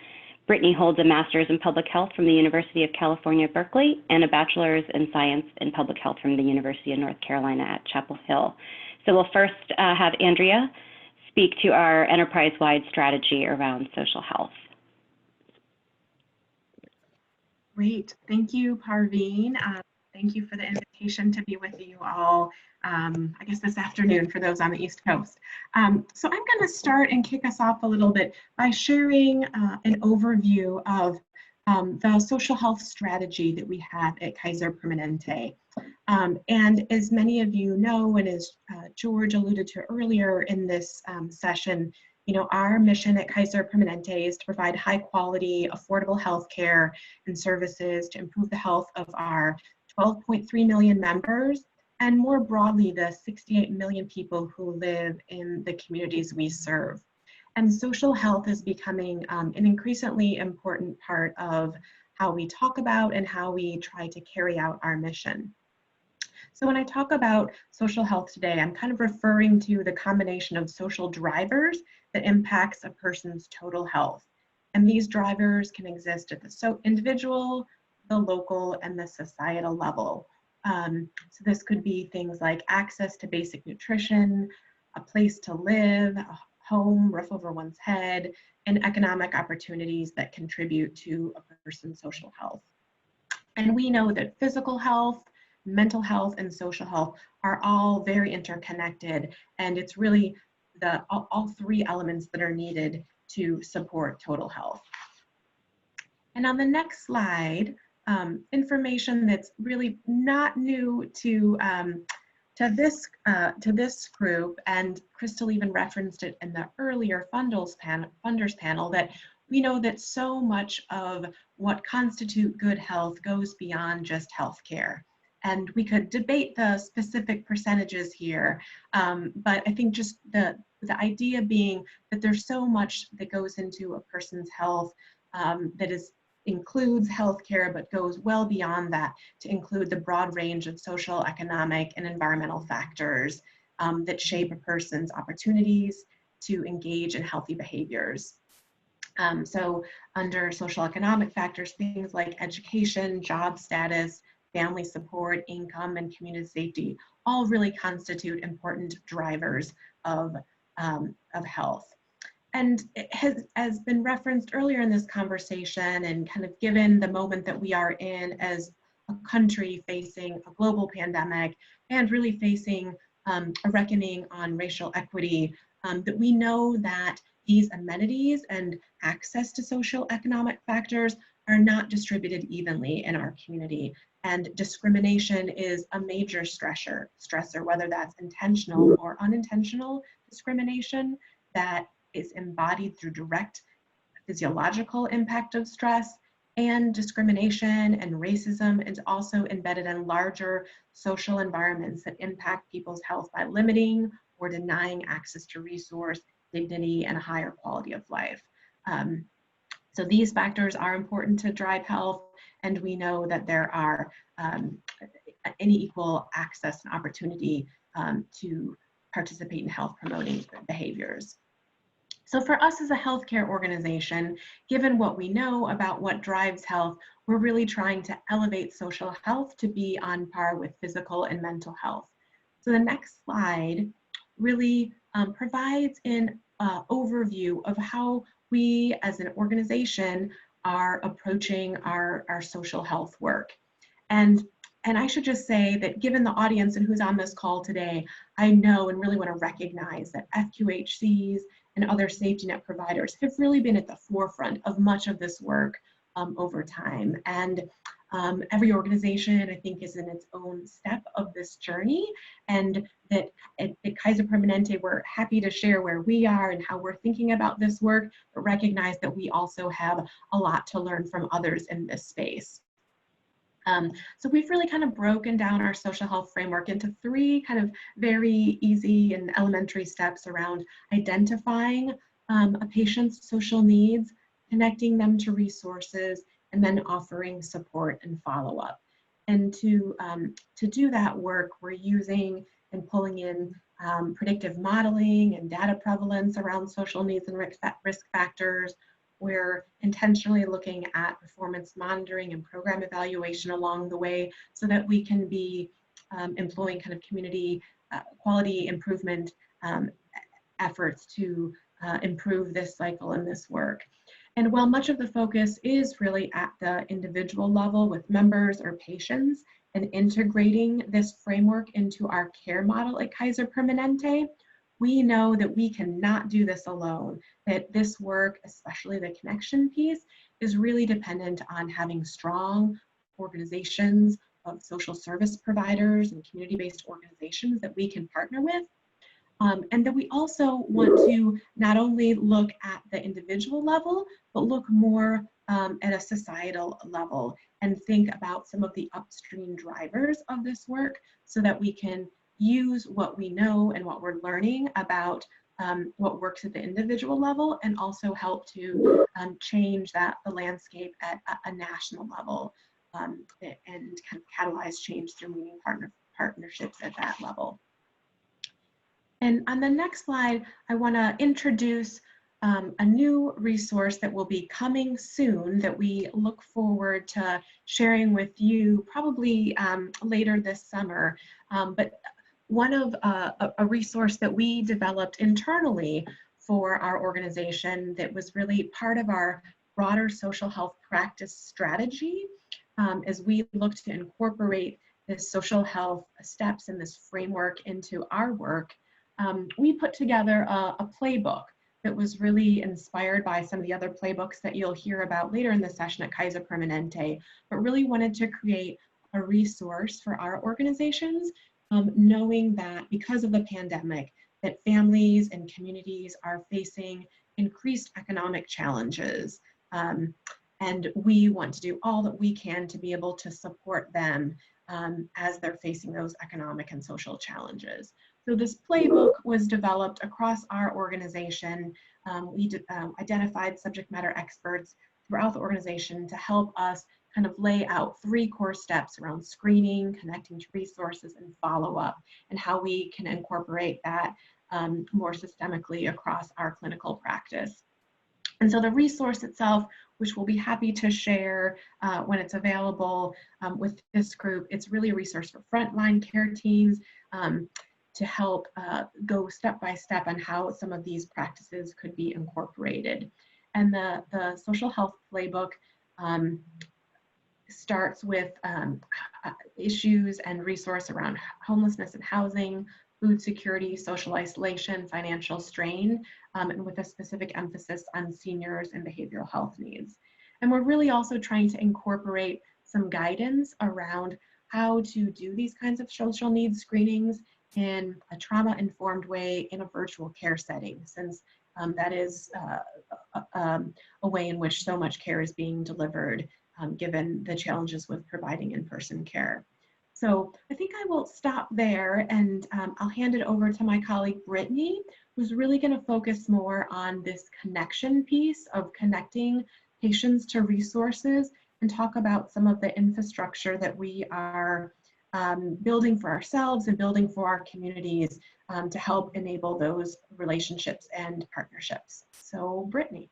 Brittany holds a master's in public health from the University of California, Berkeley, and a bachelor's in science in public health from the University of North Carolina at Chapel Hill. So we'll first have Andrea speak to our enterprise-wide strategy around social health. Great. Thank you, Parveen. Thank you for the invitation to be with you all, I guess this afternoon for those on the East Coast. So I'm going to start and kick us off a little bit by sharing an overview of the social health strategy that we have at Kaiser Permanente. And as many of you know, and as George alluded to earlier in this session, you know, our mission at Kaiser Permanente is to provide high quality, affordable health care and services to improve the health of our 12.3 million members, and more broadly, the 68 million people who live in the communities we serve. And social health is becoming an increasingly important part of how we talk about and how we try to carry out our mission. So when I talk about social health today, I'm kind of referring to the combination of social drivers that impacts a person's total health. And these drivers can exist at the individual, the local, and the societal level. So this could be things like access to basic nutrition, a place to live, a home, roof over one's head, and economic opportunities that contribute to a person's social health. And we know that physical health, mental health, and social health are all very interconnected, and it's really all three elements that are needed to support total health. And on the next slide, information that's really not new to this group, and Crystal even referenced it in the earlier funders panel, that we know that so much of what constitutes good health goes beyond just healthcare. And we could debate the specific percentages here, but I think just the idea being that there's so much that goes into a person's health that includes healthcare, but goes well beyond that to include the broad range of social, economic, and environmental factors that shape a person's opportunities to engage in healthy behaviors. So under social economic factors, things like education, job status, family support, income, and community safety all really constitute important drivers of health. And it has been referenced earlier in this conversation, and kind of given the moment that we are in as a country facing a global pandemic and really facing a reckoning on racial equity, that we know that these amenities and access to social economic factors are not distributed evenly in our community. And discrimination is a major stressor, whether that's intentional or unintentional discrimination that is embodied through direct physiological impact of stress, and discrimination and racism is also embedded in larger social environments that impact people's health by limiting or denying access to resource, dignity, and a higher quality of life. So these factors are important to drive health, and we know that there are unequal access and opportunity to participate in health promoting behaviors. So for us as a healthcare organization, given what we know about what drives health, we're really trying to elevate social health to be on par with physical and mental health. So the next slide really provides an overview of how we as an organization are approaching our social health work. And I should just say that given the audience and who's on this call today, I know and really want to recognize that FQHCs and other safety net providers have really been at the forefront of much of this work over time. And every organization, I think, is in its own step of this journey, and that at Kaiser Permanente, we're happy to share where we are and how we're thinking about this work, but recognize that we also have a lot to learn from others in this space. So we've really kind of broken down our social health framework into 3 kind of very easy and elementary steps around identifying a patient's social needs, connecting them to resources, and then offering support and follow-up. And to do that work, we're using and pulling in predictive modeling and data prevalence around social needs and risk factors. We're intentionally looking at performance monitoring and program evaluation along the way so that we can be employing kind of community quality improvement efforts to improve this cycle and this work. And while much of the focus is really at the individual level with members or patients and integrating this framework into our care model at Kaiser Permanente, we know that we cannot do this alone, that this work, especially the connection piece, is really dependent on having strong organizations of social service providers and community-based organizations that we can partner with. And that we also want to not only look at the individual level, but look more at a societal level and think about some of the upstream drivers of this work so that we can use what we know and what we're learning about what works at the individual level and also help to change the landscape at a national level and kind of catalyze change through meeting partnerships at that level. And on the next slide, I want to introduce a new resource that will be coming soon that we look forward to sharing with you probably later this summer. But one of a resource that we developed internally for our organization that was really part of our broader social health practice strategy as we look to incorporate this social health steps and this framework into our work. We put together a playbook that was really inspired by some of the other playbooks that you'll hear about later in the session at Kaiser Permanente, but really wanted to create a resource for our organizations, knowing that because of the pandemic, that families and communities are facing increased economic challenges. And we want to do all that we can to be able to support them as they're facing those economic and social challenges. So this playbook was developed across our organization. We identified subject matter experts throughout the organization to help us kind of lay out 3 core steps around screening, connecting to resources, and follow-up, and how we can incorporate that more systemically across our clinical practice. And so the resource itself, which we'll be happy to share when it's available with this group, it's really a resource for frontline care teams to help go step by step on how some of these practices could be incorporated. And the social health playbook starts with issues and resource around homelessness and housing, food security, social isolation, financial strain, and with a specific emphasis on seniors and behavioral health needs. And we're really also trying to incorporate some guidance around how to do these kinds of social needs screenings in a trauma-informed way in a virtual care setting, since that is a way in which so much care is being delivered given the challenges with providing in-person care. So I think I will stop there and I'll hand it over to my colleague Brittany, who's really going to focus more on this connection piece of connecting patients to resources and talk about some of the infrastructure that we are building for ourselves and building for our communities to help enable those relationships and partnerships. So Brittany.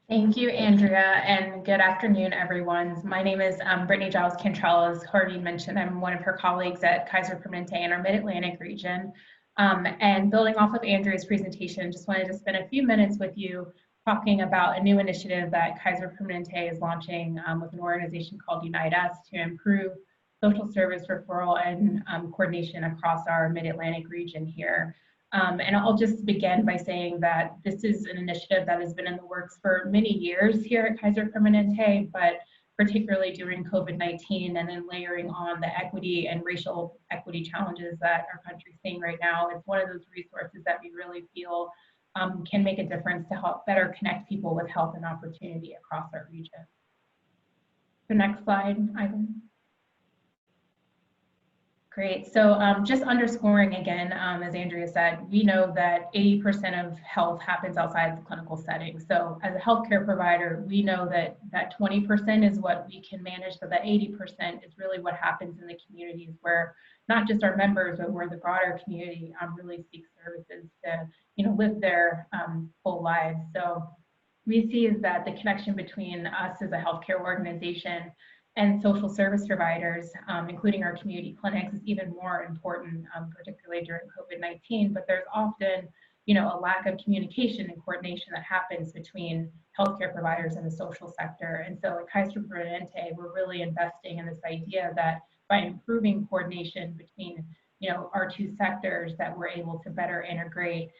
Thank you, Andrea, and good afternoon, everyone. My name is Brittany Giles Cantrell. As Harvey mentioned, I'm one of her colleagues at Kaiser Permanente in our Mid-Atlantic region. And building off of Andrea's presentation, just wanted to spend a few minutes with you talking about a new initiative that Kaiser Permanente is launching with an organization called Unite Us to improve social service referral and coordination across our Mid-Atlantic region here. And I'll just begin by saying that this is an initiative that has been in the works for many years here at Kaiser Permanente, but particularly during COVID-19 and then layering on the equity and racial equity challenges that our country is seeing right now, it's one of those resources that we really feel can make a difference to help better connect people with health and opportunity across our region. The next slide, Ivan. Great. So just underscoring again, as Andrea said, we know that 80% of health happens outside the clinical setting. So as a healthcare provider, we know that that 20% is what we can manage, but that 80% is really what happens in the communities where not just our members, but where the broader community really seeks services to, live their full lives. So we see is that the connection between us as a healthcare organization and social service providers, including our community clinics, is even more important, particularly during COVID-19. But there's often, a lack of communication and coordination that happens between healthcare providers and the social sector. And so at Kaiser Permanente, we're really investing in this idea that by improving coordination between, our two sectors, that we're able to better integrate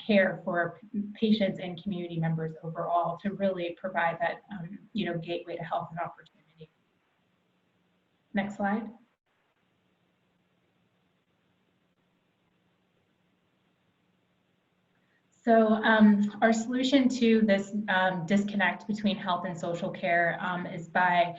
care for patients and community members overall to really provide that, gateway to health and opportunity. Next slide. So our solution to this disconnect between health and social care is by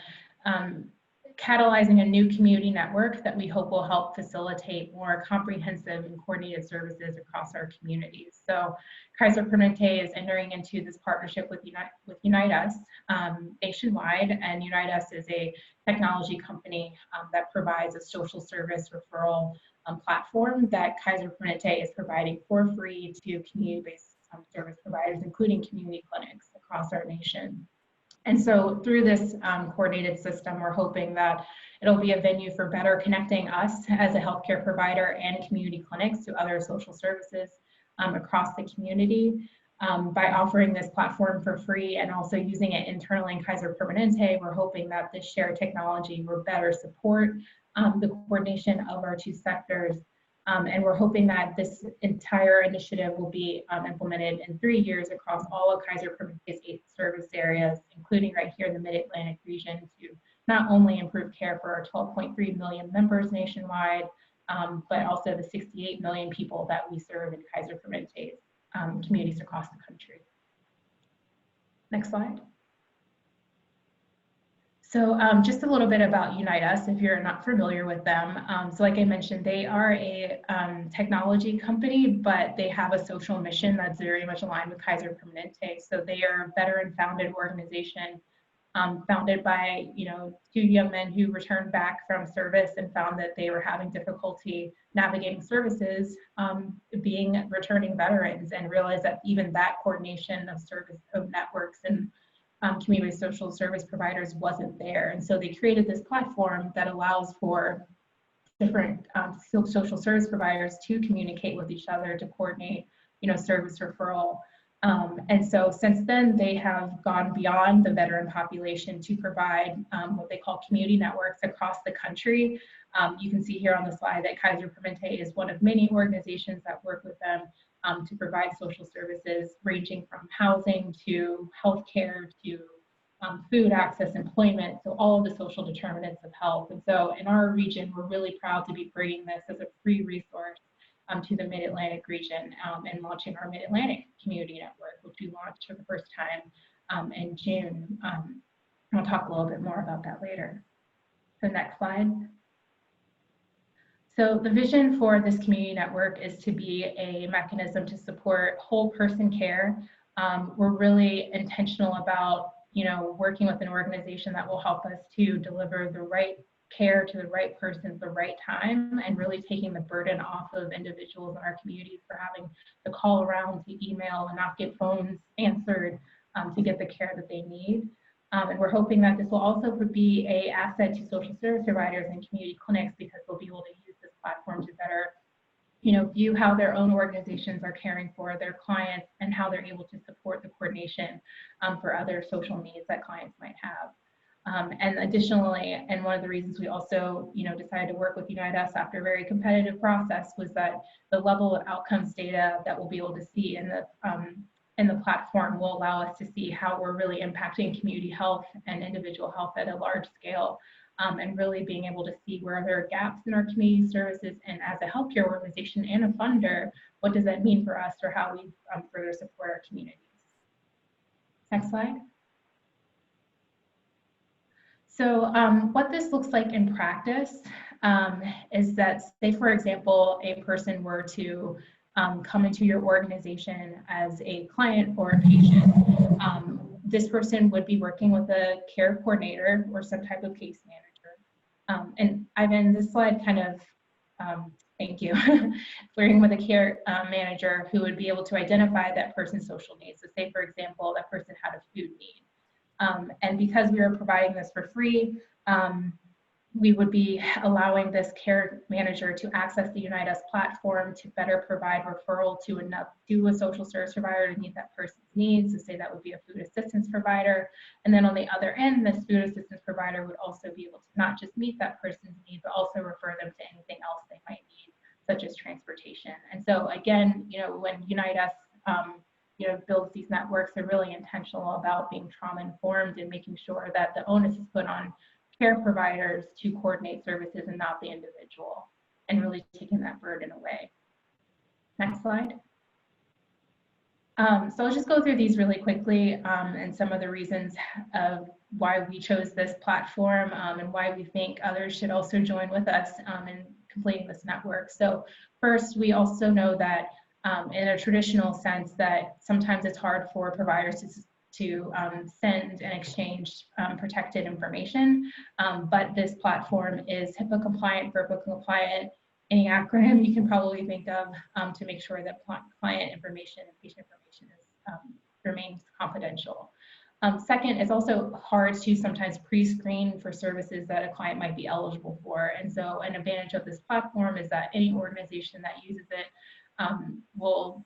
catalyzing a new community network that we hope will help facilitate more comprehensive and coordinated services across our communities. So Kaiser Permanente is entering into this partnership with Unite Us nationwide, and Unite Us is a technology company that provides a social service referral platform that Kaiser Permanente is providing for free to community-based service providers, including community clinics across our nation. And so through this coordinated system, we're hoping that it'll be a venue for better connecting us as a healthcare provider and community clinics to other social services across the community. By offering this platform for free and also using it internally in Kaiser Permanente, we're hoping that this shared technology will better support the coordination of our two sectors. And we're hoping that this entire initiative will be implemented in 3 years across all of Kaiser Permanente's 8 service areas, including right here in the Mid-Atlantic region, to not only improve care for our 12.3 million members nationwide, but also the 68 million people that we serve in Kaiser Permanente's communities across the country. Next slide. So just a little bit about Unite Us, if you're not familiar with them. So like I mentioned, they are a technology company, but they have a social mission that's very much aligned with Kaiser Permanente. So they are a veteran-founded organization founded by 2 young men who returned back from service and found that they were having difficulty navigating services, being returning veterans, and realized that even that coordination of service of networks and community social service providers wasn't there. And so they created this platform that allows for different social service providers to communicate with each other to coordinate, service referral. And so since then, they have gone beyond the veteran population to provide what they call community networks across the country. You can see here on the slide that Kaiser Permanente is one of many organizations that work with them to provide social services ranging from housing to healthcare to food access, employment, so all of the social determinants of health. And so in our region, we're really proud to be bringing this as a free resource to the Mid-Atlantic region and launching our Mid-Atlantic Community Network, which we launched for the first time in June. I'll talk a little bit more about that later. So next slide. So the vision for this community network is to be a mechanism to support whole person care. We're really intentional about, working with an organization that will help us to deliver the right care to the right person at the right time, and really taking the burden off of individuals in our communities for having to call around, to email, and not get phones answered to get the care that they need. And we're hoping that this will also be an asset to social service providers and community clinics, because they'll be able to use this platform to better, view how their own organizations are caring for their clients and how they're able to support the coordination for other social needs that clients might have. And additionally, and one of the reasons we also, decided to work with Unite Us after a very competitive process was that the level of outcomes data that we'll be able to see in the platform will allow us to see how we're really impacting community health and individual health at a large scale, and really being able to see where there are gaps in our community services. And as a healthcare organization and a funder, what does that mean for us, or how we further support our communities? Next slide. So what this looks like in practice is that, say, for example, a person were to come into your organization as a client or a patient. This person would be working with a care coordinator or some type of case manager. And Ivan, this slide kind of, thank you, working with a care manager who would be able to identify that person's social needs. So say, for example, that person had a food need. And because we are providing this for free, we would be allowing this care manager to access the Unite Us platform to better provide referral to a social service provider to meet that person's needs. So say that would be a food assistance provider. And then on the other end, this food assistance provider would also be able to not just meet that person's need, but also refer them to anything else they might need, such as transportation. And so again, when Unite Us builds these networks, they're really intentional about being trauma informed and making sure that the onus is put on care providers to coordinate services and not the individual, and really taking that burden away. Next slide. So I'll just go through these really quickly and some of the reasons of why we chose this platform and why we think others should also join with us in completing this network. So first, we also know that in a traditional sense that sometimes it's hard for providers to send and exchange protected information, but this platform is HIPAA compliant, FERPA compliant, any acronym you can probably think of to make sure that client information and patient information remains confidential. Second, it's also hard to sometimes pre-screen for services that a client might be eligible for. And so an advantage of this platform is that any organization that uses it will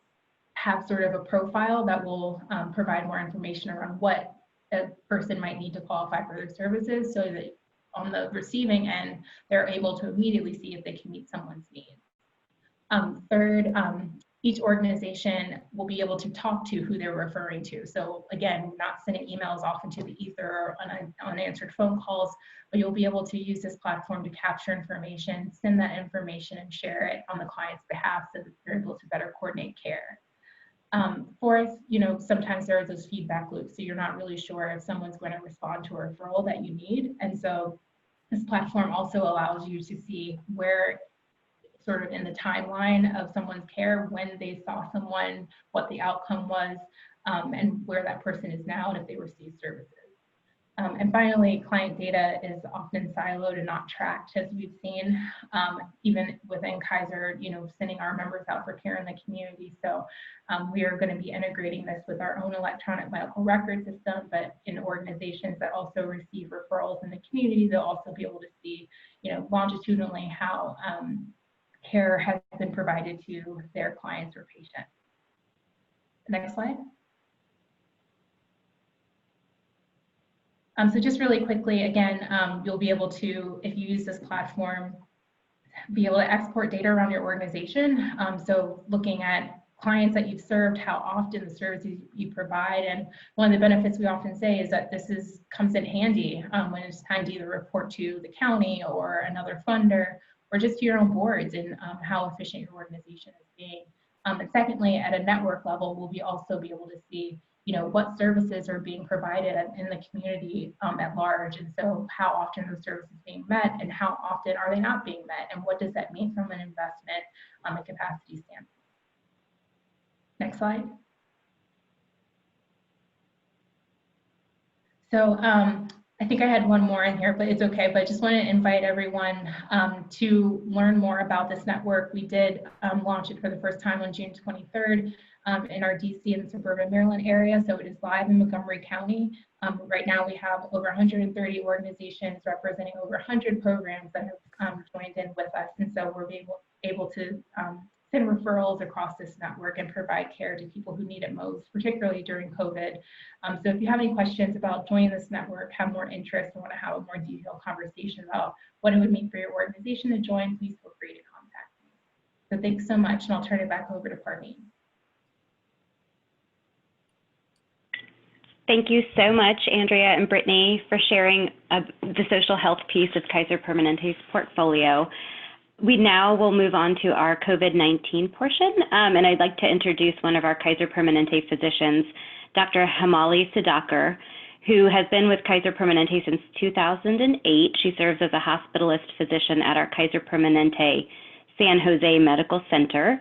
have sort of a profile that will provide more information around what a person might need to qualify for their services, so that on the receiving end, they're able to immediately see if they can meet someone's needs. Third, each organization will be able to talk to who they're referring to. So again, not sending emails off into the ether or unanswered phone calls, but you'll be able to use this platform to capture information, send that information, and share it on the client's behalf so that they're able to better coordinate care. Fourth, sometimes there are those feedback loops, so you're not really sure if someone's going to respond to a referral that you need. And so this platform also allows you to see where sort of in the timeline of someone's care, when they saw someone, what the outcome was, and where that person is now, and if they received services. And finally, client data is often siloed and not tracked, as we've seen, even within Kaiser, sending our members out for care in the community. So we are going to be integrating this with our own electronic medical record system, but in organizations that also receive referrals in the community, they'll also be able to see, longitudinally how care has been provided to their clients or patients. Next slide. So just really quickly, again, you'll be able to, if you use this platform, be able to export data around your organization. So looking at clients that you've served, how often the services you provide. And one of the benefits we often say is that this comes in handy when it's time to either report to the county or another funder, or just to your own boards and how efficient your organization is being. And secondly, at a network level, we'll also be able to see what services are being provided in the community at large. And so how often are those services being met, and how often are they not being met? And what does that mean from an investment and capacity standpoint? Next slide. So I think I had one more in here, but it's okay. But I just want to invite everyone to learn more about this network. We did launch it for the first time on June 23rd. In our DC and suburban Maryland area, so it is live in Montgomery County. Right now we have over 130 organizations representing over 100 programs that have joined in with us, and so we're able to send referrals across this network and provide care to people who need it most, particularly during COVID. So if you have any questions about joining this network, have more interest, and want to have a more detailed conversation about what it would mean for your organization to join, please feel free to contact me. So thanks so much, and I'll turn it back over to Parveen. Thank you so much, Andrea and Brittany, for sharing the social health piece of Kaiser Permanente's portfolio. We now will move on to our COVID-19 portion, and I'd like to introduce one of our Kaiser Permanente physicians, Dr. Hamali Sudhakar, who has been with Kaiser Permanente since 2008. She serves as a hospitalist physician at our Kaiser Permanente San Jose Medical Center.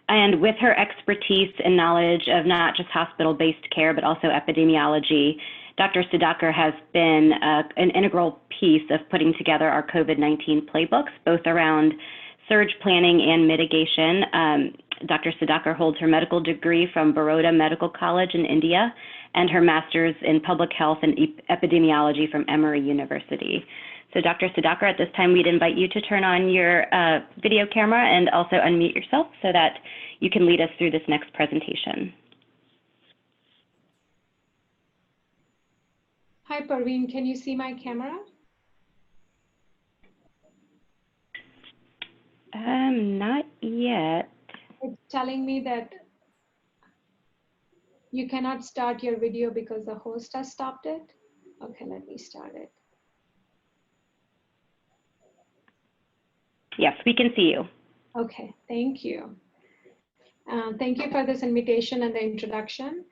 And with her expertise and knowledge of not just hospital-based care, but also epidemiology, Dr. Sudhakar has been an integral piece of putting together our COVID-19 playbooks, both around surge planning and mitigation. Dr. Sudhakar holds her medical degree from Baroda Medical College in India and her master's in public health and epidemiology from Emory University. So Dr. Sudhakar, at this time, we'd invite you to turn on your video camera and also unmute yourself so that you can lead us through this next presentation. Hi, Parveen, can you see my camera? Not yet. It's telling me that you cannot start your video because the host has stopped it. Okay, let me start it. Yes, we can see you. Okay, thank you. Thank you for this invitation and the introduction.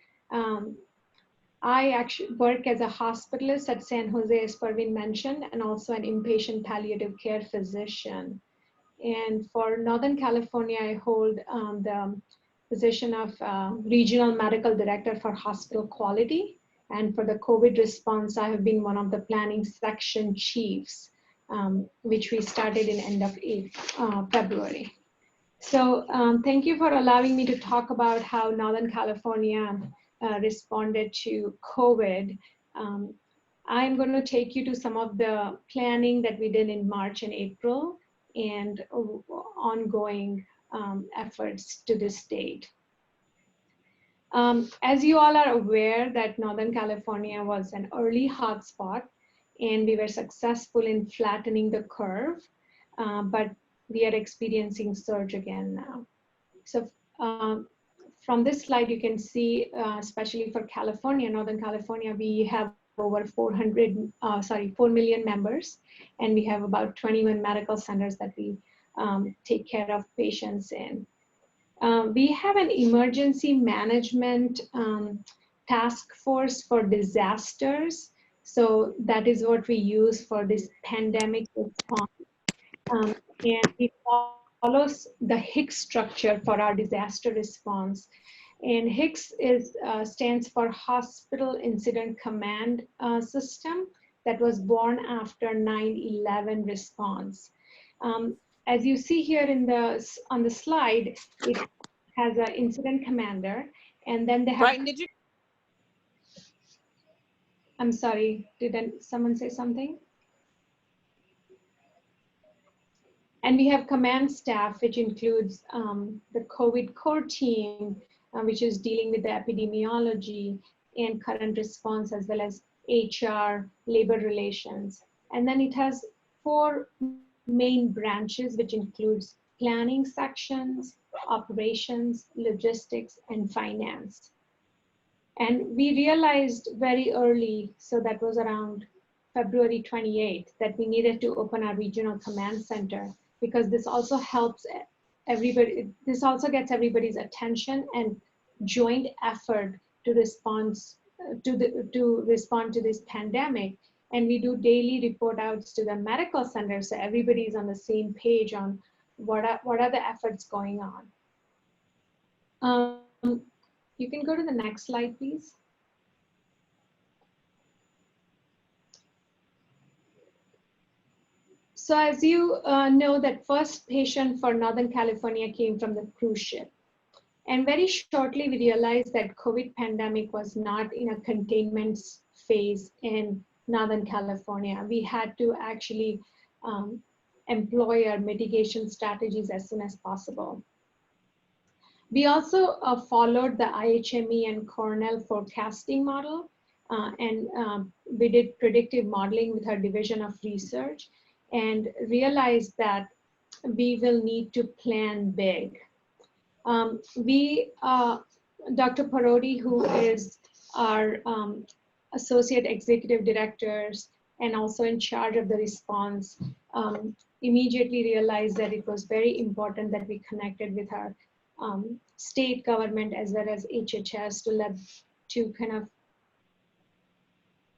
I actually work as a hospitalist at San Jose, as Parveen mentioned, and also an inpatient palliative care physician. And for Northern California, I hold the position of Regional Medical Director for Hospital Quality. And for the COVID response, I have been one of the planning section chiefs, which we started in end of February. So thank you for allowing me to talk about how Northern California responded to COVID. I'm going to take you to some of the planning that we did in March and April and ongoing efforts to this date. As you all are aware that Northern California was an early hotspot and we were successful in flattening the curve, but we are experiencing surge again now. So from this slide, you can see, especially for California, Northern California, we have over 4 million members, and we have about 21 medical centers that we take care of patients in. We have an emergency management task force for disasters. So that is what we use for this pandemic response. And it follows the Hicks structure for our disaster response. And Hicks stands for Hospital Incident Command System that was born after 9/11 response. As you see here on the slide, it has an incident commander, and then they have. Right, did you? I'm sorry, did someone say something? And we have command staff, which includes the COVID core team, which is dealing with the epidemiology and current response, as well as HR, labor relations. And then it has 4 main branches, which includes planning sections, operations, logistics, and finance. And we realized very early, so that was around February 28th, that we needed to open our regional command center, because this also helps everybody, this also gets everybody's attention and joint effort to respond to this pandemic. And we do daily report outs to the medical center, so everybody's on the same page on what are the efforts going on. You can go to the next slide, please. So as you know, that first patient for Northern California came from the cruise ship. And very shortly, we realized that COVID pandemic was not in a containment phase in Northern California. We had to actually employ our mitigation strategies as soon as possible. We also followed the IHME and Cornell forecasting model, and we did predictive modeling with our division of research, and realized that we will need to plan big. Dr. Parodi, who is our associate executive directors and also in charge of the response, immediately realized that it was very important that we connected with our state government as well as HHS to kind of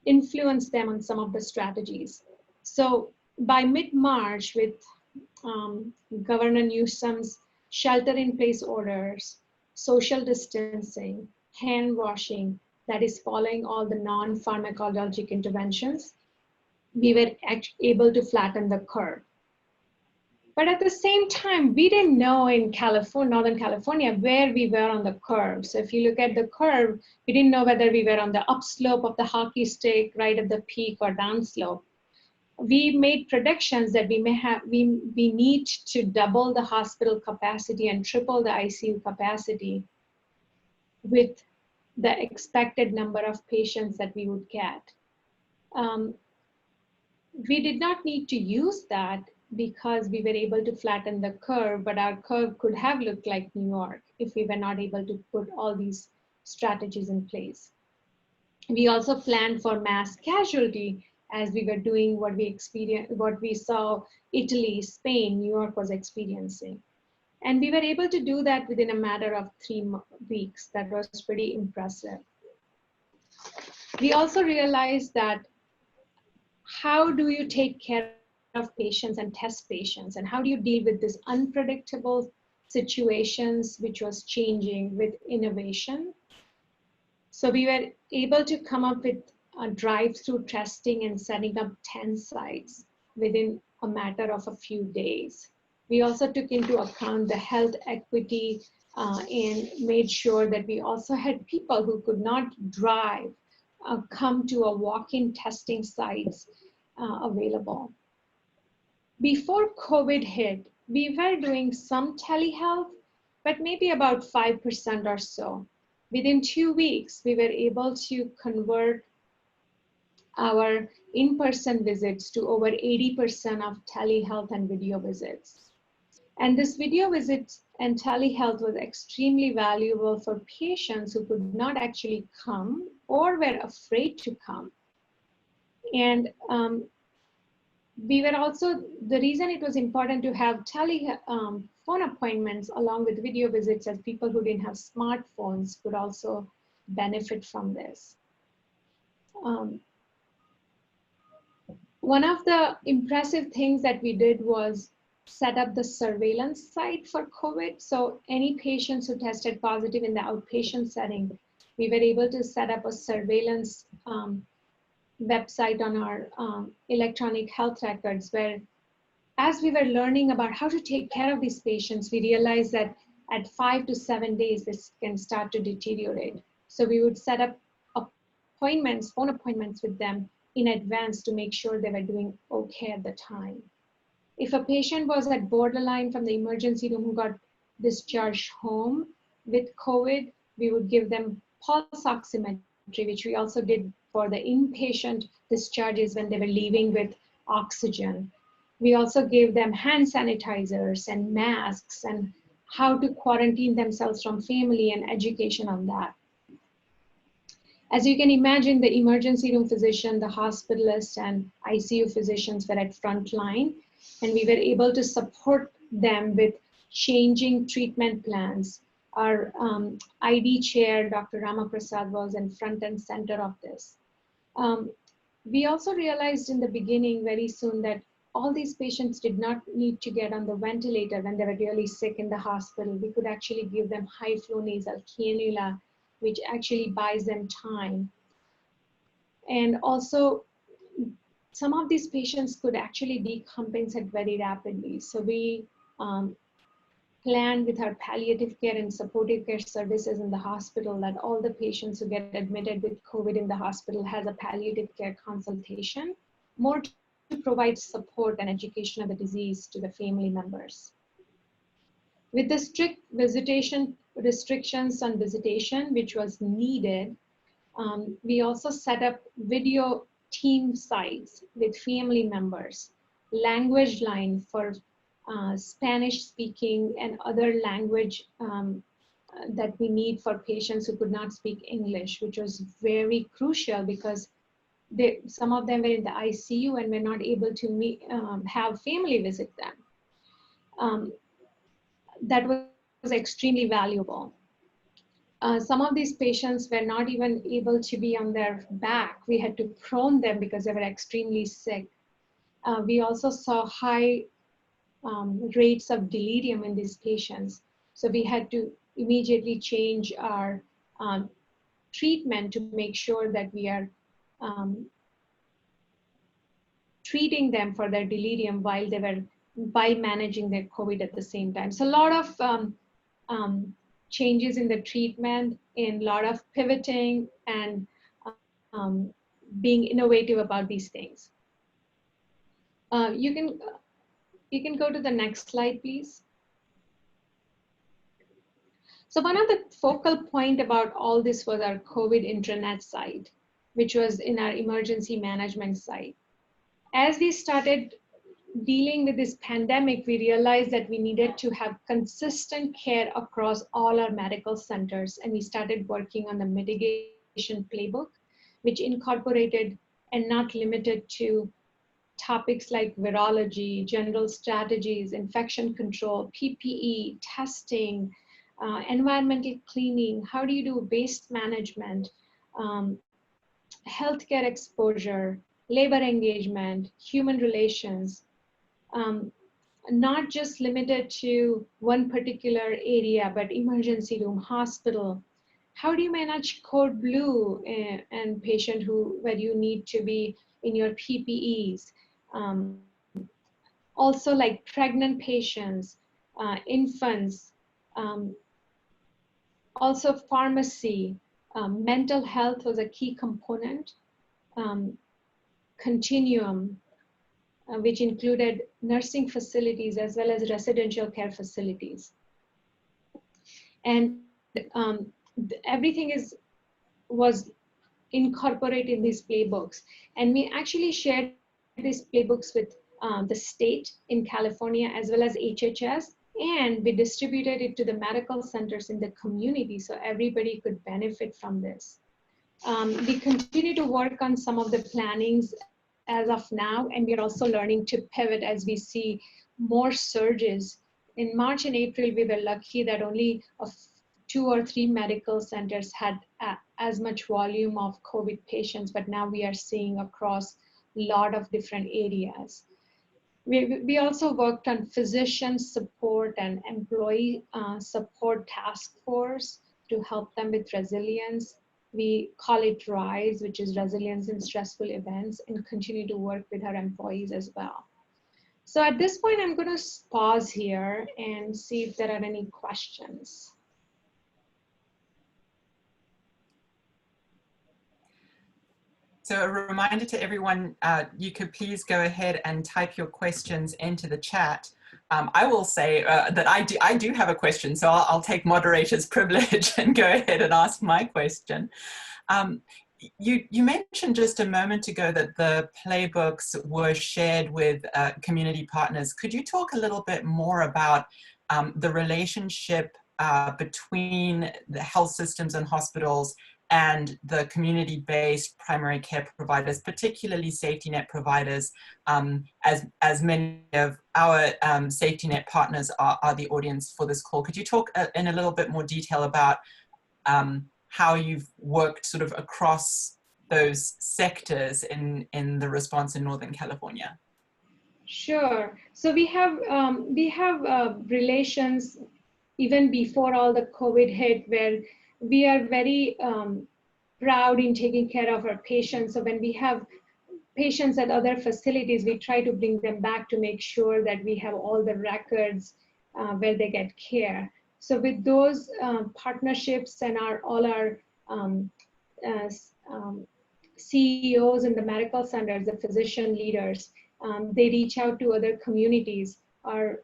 influence them on some of the strategies. So by mid-March, with Governor Newsom's shelter-in-place orders, social distancing, hand washing, that is following all the non-pharmacologic interventions, we were able to flatten the curve. But at the same time, we didn't know in California, Northern California, where we were on the curve. So if you look at the curve, we didn't know whether we were on the upslope of the hockey stick, right at the peak, or downslope. We made predictions that we need to double the hospital capacity and triple the ICU capacity with the expected number of patients that we would get. We did not need to use that because we were able to flatten the curve, but our curve could have looked like New York if we were not able to put all these strategies in place. We also planned for mass casualty as we were doing what we saw Italy, Spain, New York was experiencing. And we were able to do that within a matter of 3 weeks. That was pretty impressive. We also realized that how do you take care of patients and test patients, and how do you deal with this unpredictable situations which was changing with innovation? So we were able to come up with a drive-through testing and setting up 10 sites within a matter of a few days. We also took into account the health equity and made sure that we also had people who could not drive come to a walk-in testing sites available. Before COVID hit, we were doing some telehealth, but maybe about 5% or so. Within 2 weeks, we were able to convert our in-person visits to over 80% of telehealth and video visits. And this video visits and telehealth was extremely valuable for patients who could not actually come or were afraid to come. And we were also, the reason it was important to have phone appointments along with video visits, as people who didn't have smartphones could also benefit from this. One of the impressive things that we did was set up the surveillance site for COVID. So any patients who tested positive in the outpatient setting, we were able to set up a surveillance website on our electronic health records, where as we were learning about how to take care of these patients, we realized that at 5 to 7 days, this can start to deteriorate. So we would set up appointments, phone appointments with them in advance to make sure they were doing okay at the time. If a patient was at borderline from the emergency room who got discharged home with COVID, we would give them pulse oximetry, which we also did for the inpatient discharges when they were leaving with oxygen. We also gave them hand sanitizers and masks and how to quarantine themselves from family and education on that. As you can imagine, the emergency room physician, the hospitalists, and ICU physicians were at front line, and we were able to support them with changing treatment plans. Our ID chair, Dr. Ramaprasad, was in front and center of this. We also realized in the beginning very soon that all these patients did not need to get on the ventilator when they were really sick in the hospital. We could actually give them high flow nasal cannula, which actually buys them time. And also, some of these patients could actually decompensate very rapidly. So we planned with our palliative care and supportive care services in the hospital that all the patients who get admitted with COVID in the hospital has a palliative care consultation, more to provide support and education of the disease to the family members. With the strict visitation restrictions on visitation, which was needed, we also set up video team sites with family members, language line for Spanish speaking and other language that we need for patients who could not speak English, which was very crucial because some of them were in the ICU and were not able to have family visit them. That was extremely valuable. Some of these patients were not even able to be on their back. We had to prone them because they were extremely sick. We also saw high rates of delirium in these patients. So we had to immediately change our treatment to make sure that we are treating them for their delirium while managing their COVID at the same time. So a lot of changes in the treatment, and a lot of pivoting and being innovative about these things. You can go to the next slide, please. So one of the focal point about all this was our COVID intranet site, which was in our emergency management site. As we started dealing with this pandemic, we realized that we needed to have consistent care across all our medical centers, and we started working on the mitigation playbook, which incorporated and not limited to topics like virology, general strategies, infection control, PPE, testing, environmental cleaning, how do you do waste management, healthcare exposure, labor engagement, human relations, not just limited to one particular area, but emergency room, hospital. How do you manage code blue and patient where you need to be in your PPEs? Also like pregnant patients, infants, also pharmacy, mental health was a key component, continuum, which included nursing facilities as well as residential care facilities. And everything was incorporated in these playbooks. And we actually shared these playbooks with the state in California as well as HHS, and we distributed it to the medical centers in the community so everybody could benefit from this. We continue to work on some of the plannings as of now, and we're also learning to pivot as we see more surges. In March and April, we were lucky that only 2 or 3 medical centers had as much volume of COVID patients, but now we are seeing across a lot of different areas. We also worked on physician support and employee support task force to help them with resilience. We call it RISE, which is resilience in stressful events, and continue to work with our employees as well. So at this point, I'm going to pause here and see if there are any questions. So a reminder to everyone, you could please go ahead and type your questions into the chat. I will say that I do have a question, so I'll take moderator's privilege and go ahead and ask my question. You mentioned just a moment ago that the playbooks were shared with community partners. Could you talk a little bit more about the relationship between the health systems and hospitals and the community-based primary care providers, particularly Safetynet providers, as many of our Safetynet partners are the audience for this call? Could you talk in a little bit more detail about how you've worked sort of across those sectors in the response in Northern California? Sure. So we have relations even before all the COVID hit, where we are very proud in taking care of our patients. So when we have patients at other facilities, we try to bring them back to make sure that we have all the records where they get care. So with those partnerships and all our CEOs in the medical centers, the physician leaders, they reach out to other communities. Our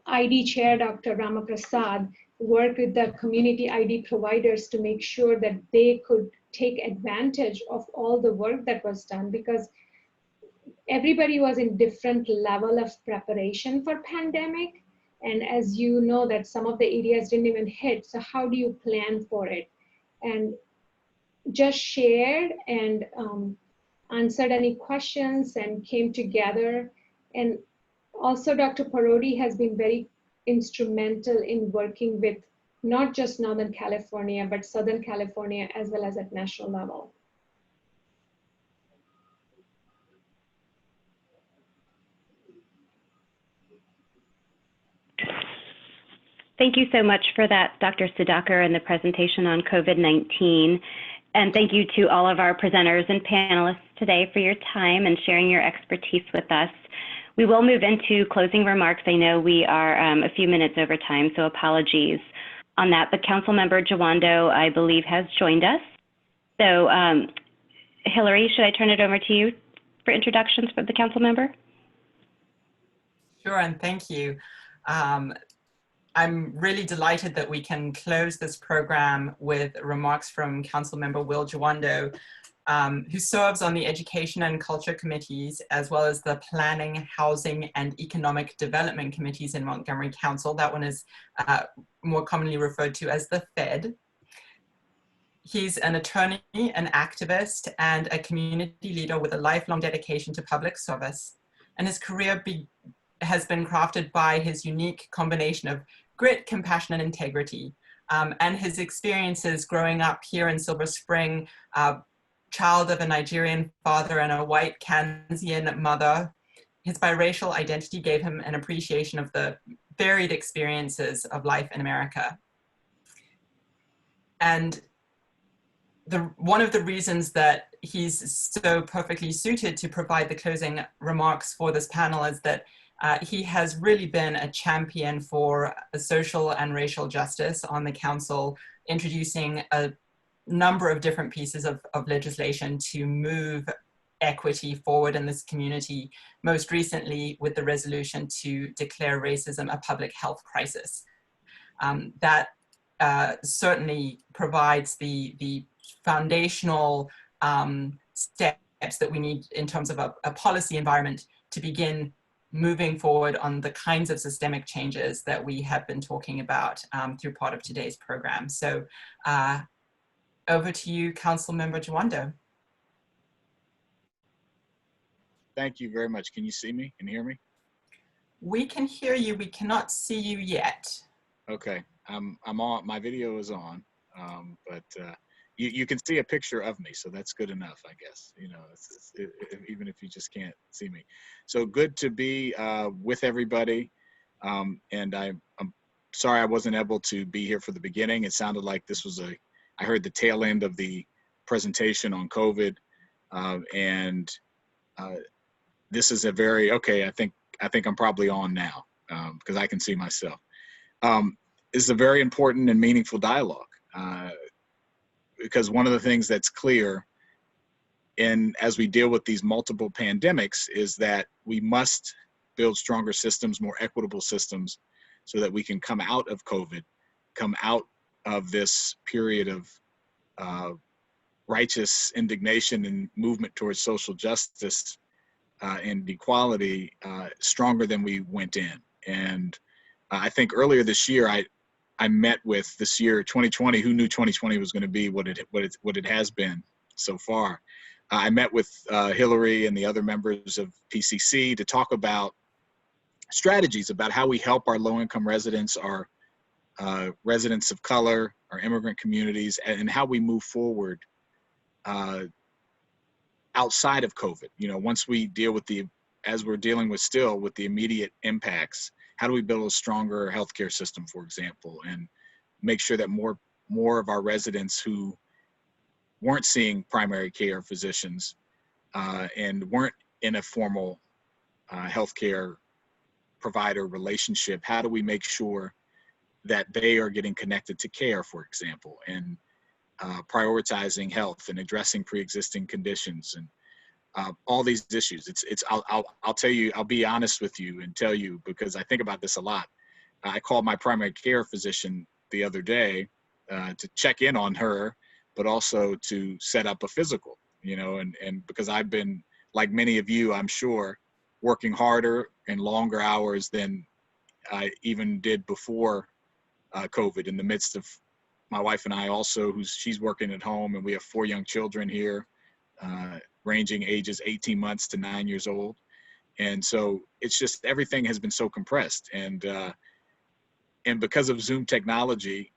ID chair, Dr. Ramaprasad, worked with the community ID providers to make sure that they could take advantage of all the work that was done, because everybody was in different level of preparation for pandemic. And as you know, that some of the areas didn't even hit. So how do you plan for it? And just shared and answered any questions and came together. And also Dr. Parodi has been very instrumental in working with not just Northern California, but Southern California as well as at national level. Thank you so much for that, Dr. Sudhakar, and the presentation on COVID-19. And thank you to all of our presenters and panelists today for your time and sharing your expertise with us. We will move into closing remarks. I know we are a few minutes over time, so apologies on that. But Councilmember Jawando, I believe, has joined us. So Hillary, should I turn it over to you for introductions for the council member? Sure, and thank you. I'm really delighted that we can close this program with remarks from Councilmember Will Jawando, who serves on the Education and Culture Committees, as well as the Planning, Housing, and Economic Development Committees in Montgomery Council. That one is more commonly referred to as the Fed. He's an attorney, an activist, and a community leader with a lifelong dedication to public service. And his career has been crafted by his unique combination of grit, compassion, and integrity. And his experiences growing up here in Silver Spring, child of a Nigerian father and a white Kansian mother, his biracial identity gave him an appreciation of the varied experiences of life in America. And one of the reasons that he's so perfectly suited to provide the closing remarks for this panel is that he has really been a champion for social and racial justice on the council, introducing a number of different pieces of legislation to move equity forward in this community, most recently with the resolution to declare racism a public health crisis. That certainly provides the foundational steps that we need in terms of a policy environment to begin moving forward on the kinds of systemic changes that we have been talking about through part of today's program. So over to you, Councilmember Jawando. Thank you very much. Can you see me? Can you hear me? We can hear you. We cannot see you yet. Okay, I'm on. My video is on, but you can see a picture of me, so that's good enough, I guess. You know, even if you just can't see me. So good to be with everybody, and I'm sorry I wasn't able to be here for the beginning. It sounded like this was I heard the tail end of the presentation on COVID, and this is a very okay. I think I'm probably on now because I can see myself. This is a very important and meaningful dialogue. Because one of the things that's clear as we deal with these multiple pandemics is that we must build stronger systems, more equitable systems, so that we can come out of COVID, come out of this period of righteous indignation and movement towards social justice and equality stronger than we went in. And I think earlier this year, I met with this year 2020. Who knew 2020 was going to be what it has been so far? I met with Hillary and the other members of PCC to talk about strategies about how we help our low-income residents, our residents of color, our immigrant communities, and how we move forward outside of COVID. You know, once we deal with as we're dealing with still with the immediate impacts. How do we build a stronger healthcare system, for example, and make sure that more of our residents who weren't seeing primary care physicians and weren't in a formal healthcare provider relationship, how do we make sure that they are getting connected to care, for example, and prioritizing health and addressing pre-existing conditions and all these issues. I'll tell you, I'll be honest with you and tell you, because I think about this a lot. I called my primary care physician the other day to check in on her, but also to set up a physical, you know, and because I've been, like many of you, I'm sure, working harder and longer hours than I even did before COVID, in the midst of my wife and I also, she's working at home, and we have 4 young children here, ranging ages 18 months to 9 years old. And so it's just, everything has been so compressed. And because of Zoom technology,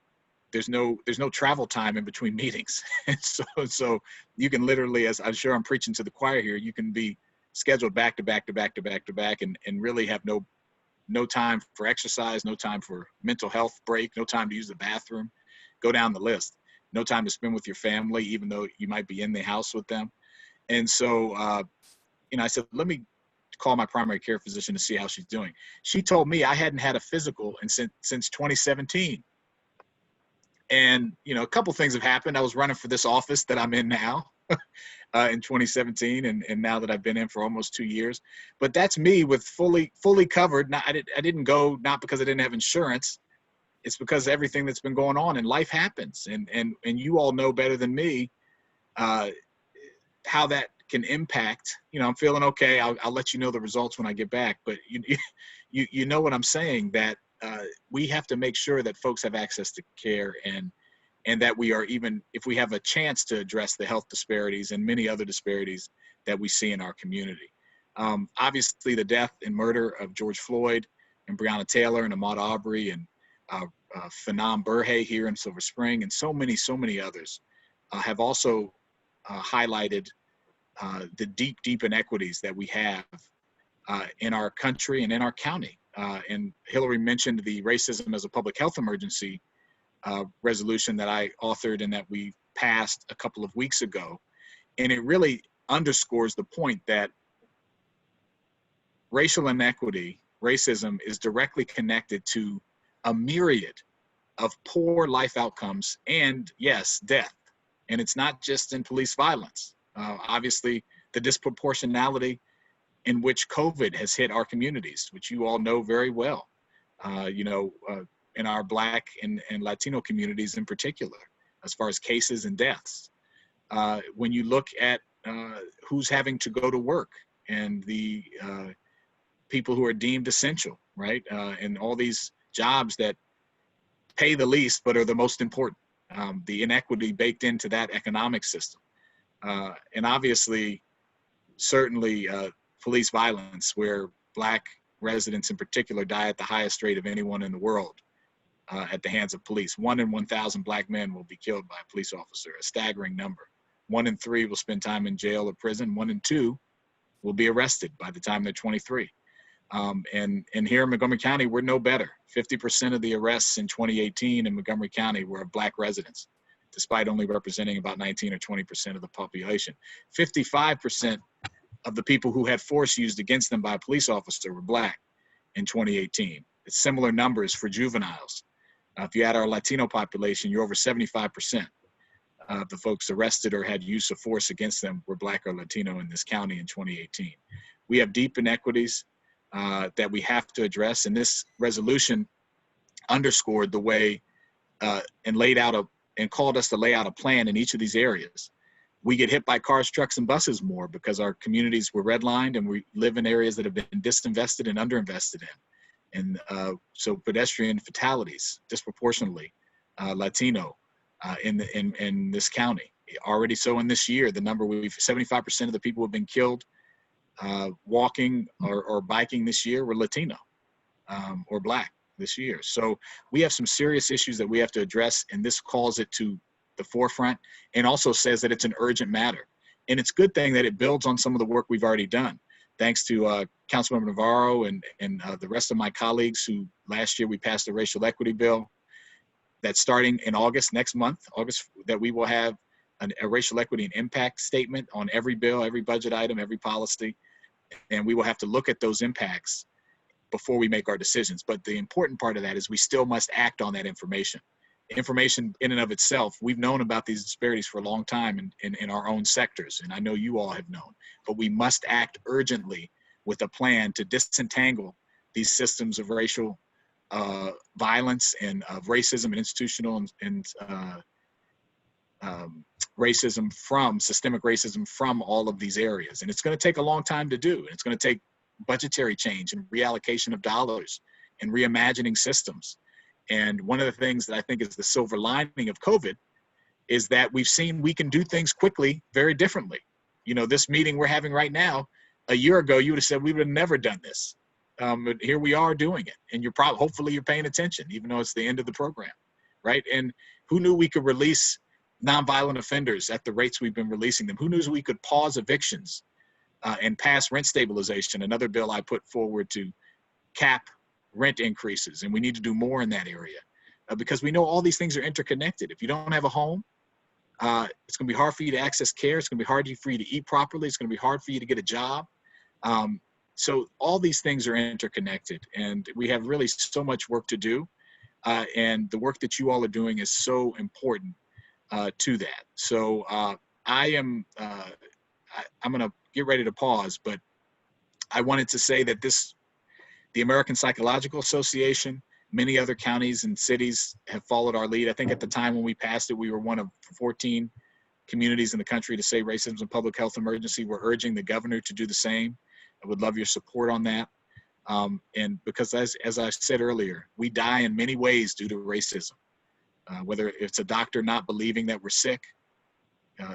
there's no travel time in between meetings. And so you can literally, as I'm sure I'm preaching to the choir here, you can be scheduled back to back to back to back to back and really have no time for exercise, no time for mental health break, no time to use the bathroom, go down the list, no time to spend with your family, even though you might be in the house with them. And so, I said, let me call my primary care physician to see how she's doing. She told me I hadn't had a physical since 2017. And, a couple things have happened. I was running for this office that I'm in now in 2017, and now that I've been in for almost 2 years. But that's me with fully covered. Now, I didn't go not because I didn't have insurance. It's because of everything that's been going on, and life happens. And you all know better than me how that can impact. I'm feeling okay. I'll let you know the results when I get back. But you know what I'm saying, that we have to make sure that folks have access to care, and that we are, even if we have a chance to address the health disparities and many other disparities that we see in our community. Obviously, the death and murder of George Floyd and Breonna Taylor and Ahmaud Arbery and Phenom Burhay here in Silver Spring, and so many others have also highlighted the deep inequities that we have in our country and in our county. And Hillary mentioned the racism as a public health emergency resolution that I authored and that we passed a couple of weeks ago. And it really underscores the point that racial inequity, racism, is directly connected to a myriad of poor life outcomes and, yes, death. And it's not just in police violence. Obviously, the disproportionality in which COVID has hit our communities, which you all know very well, in our Black and Latino communities in particular, as far as cases and deaths. When you look at who's having to go to work and the people who are deemed essential, right? And all these jobs that pay the least but are the most important, the inequity baked into that economic system. And obviously, certainly police violence, where Black residents in particular die at the highest rate of anyone in the world at the hands of police. 1 in 1,000 Black men will be killed by a police officer, a staggering number. 1 in 3 will spend time in jail or prison. 1 in 2 will be arrested by the time they're 23. And here in Montgomery County, we're no better. 50% of the arrests in 2018 in Montgomery County were of Black residents, despite only representing about 19 or 20% of the population. 55% of the people who had force used against them by a police officer were Black in 2018. It's similar numbers for juveniles. If you add our Latino population, you're over 75% of the folks arrested or had use of force against them were Black or Latino in this county in 2018. We have deep inequities that we have to address, and this resolution underscored the way and called us to lay out a plan in each of these areas. We get hit by cars, trucks, and buses more because our communities were redlined and we live in areas that have been disinvested and underinvested in. And so pedestrian fatalities, disproportionately Latino in this county. Already so in this year, the number 75% of the people who have been killed walking or biking this year were Latino or Black this year. So we have some serious issues that we have to address, and this calls it to the forefront and also says that it's an urgent matter. And it's a good thing that it builds on some of the work we've already done. Thanks to Councilmember Navarro and the rest of my colleagues who last year we passed a racial equity bill that's starting in August, next month, that we will have a racial equity and impact statement on every bill, every budget item, every policy. And we will have to look at those impacts before we make our decisions. But the important part of that is we still must act on that information. Information in and of itself, we've known about these disparities for a long time in our own sectors, and I know you all have known, but we must act urgently with a plan to disentangle these systems of racial violence and of racism and institutional and racism systemic racism from all of these areas. And it's going to take a long time to do. And it's going to take budgetary change and reallocation of dollars and reimagining systems. And one of the things that I think is the silver lining of COVID is that we've seen we can do things quickly, very differently. This meeting we're having right now, a year ago, you would have said we would have never done this. But here we are doing it. And hopefully you're paying attention, even though it's the end of the program, right? And Who knew we could release nonviolent offenders at the rates we've been releasing them? Who knew we could pause evictions and pass rent stabilization, another bill I put forward to cap rent increases, and we need to do more in that area because we know all these things are interconnected. If you don't have a home, it's going to be hard for you to access care. It's going to be hard for you to eat properly. It's going to be hard for you to get a job. So all these things are interconnected, and we have really so much work to do. And the work that you all are doing is so important to that. So I'm going to get ready to pause, but I wanted to say that the American Psychological Association, many other counties and cities have followed our lead. I think at the time when we passed it, we were one of 14 communities in the country to say racism is a public health emergency. We're urging the governor to do the same. I would love your support on that. And because as I said earlier, we die in many ways due to racism, whether it's a doctor not believing that we're sick.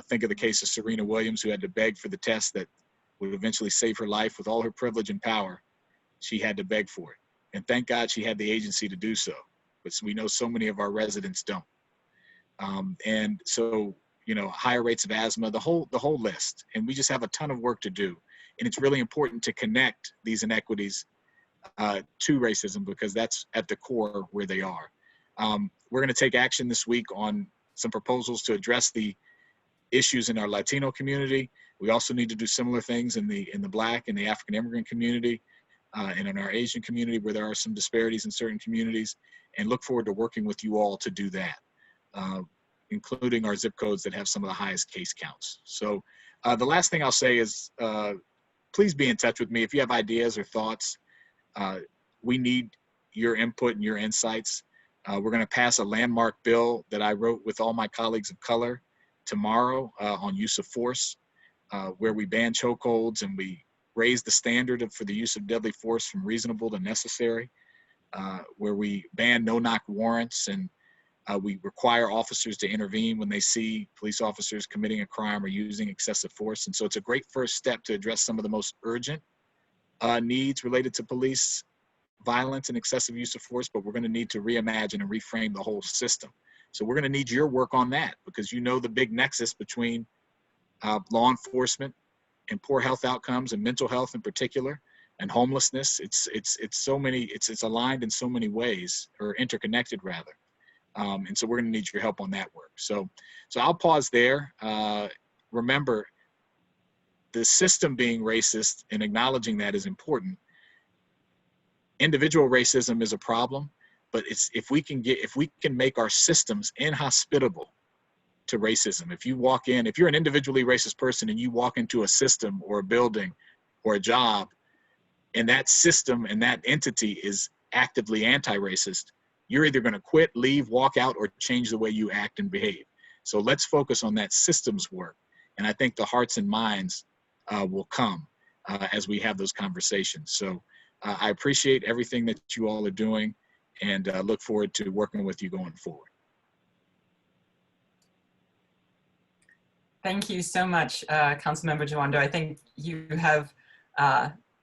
Think of the case of Serena Williams, who had to beg for the test that would eventually save her life. With all her privilege and power, she had to beg for it. And thank God she had the agency to do so. But we know so many of our residents don't. And so, higher rates of asthma, the whole list. And we just have a ton of work to do. And it's really important to connect these inequities to racism, because that's at the core where they are. We're going to take action this week on some proposals to address the issues in our Latino community. We also need to do similar things in the Black and the African immigrant community, and in our Asian community, where there are some disparities in certain communities, and look forward to working with you all to do that, including our zip codes that have some of the highest case counts. So the last thing I'll say is, please be in touch with me if you have ideas or thoughts. We need your input and your insights. We're going to pass a landmark bill that I wrote with all my colleagues of color tomorrow on use of force, where we ban chokeholds and we raise the standard for the use of deadly force from reasonable to necessary, where we ban no-knock warrants, and we require officers to intervene when they see police officers committing a crime or using excessive force. And so it's a great first step to address some of the most urgent needs related to police violence and excessive use of force, but we're going to need to reimagine and reframe the whole system. So we're going to need your work on that, because the big nexus between law enforcement and poor health outcomes, and mental health in particular, and homelessness. It's aligned in so many ways, or interconnected rather. And so we're going to need your help on that work. So I'll pause there. Remember, the system being racist and acknowledging that is important. Individual racism is a problem, but if we can make our systems inhospitable to racism. If you're an individually racist person and you walk into a system or a building or a job, and that system and that entity is actively anti-racist, you're either going to quit, leave, walk out, or change the way you act and behave. So let's focus on that systems work. And I think the hearts and minds will come as we have those conversations. So I appreciate everything that you all are doing, and look forward to working with you going forward. Thank you so much, Councilmember Jawando. I think you have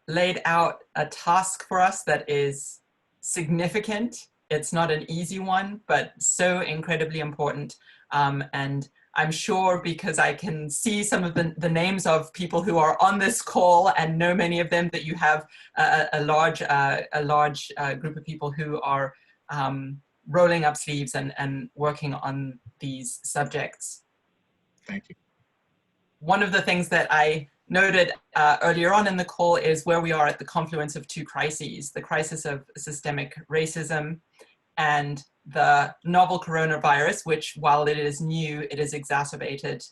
laid out a task for us that is significant. It's not an easy one, but so incredibly important. And I'm sure, because I can see some of the names of people who are on this call and know many of them, that you have a large group of people who are rolling up sleeves and working on these subjects. Thank you. One of the things that I noted earlier on in the call is where we are at the confluence of two crises: the crisis of systemic racism and the novel coronavirus, which, while it is new, it is exacerbated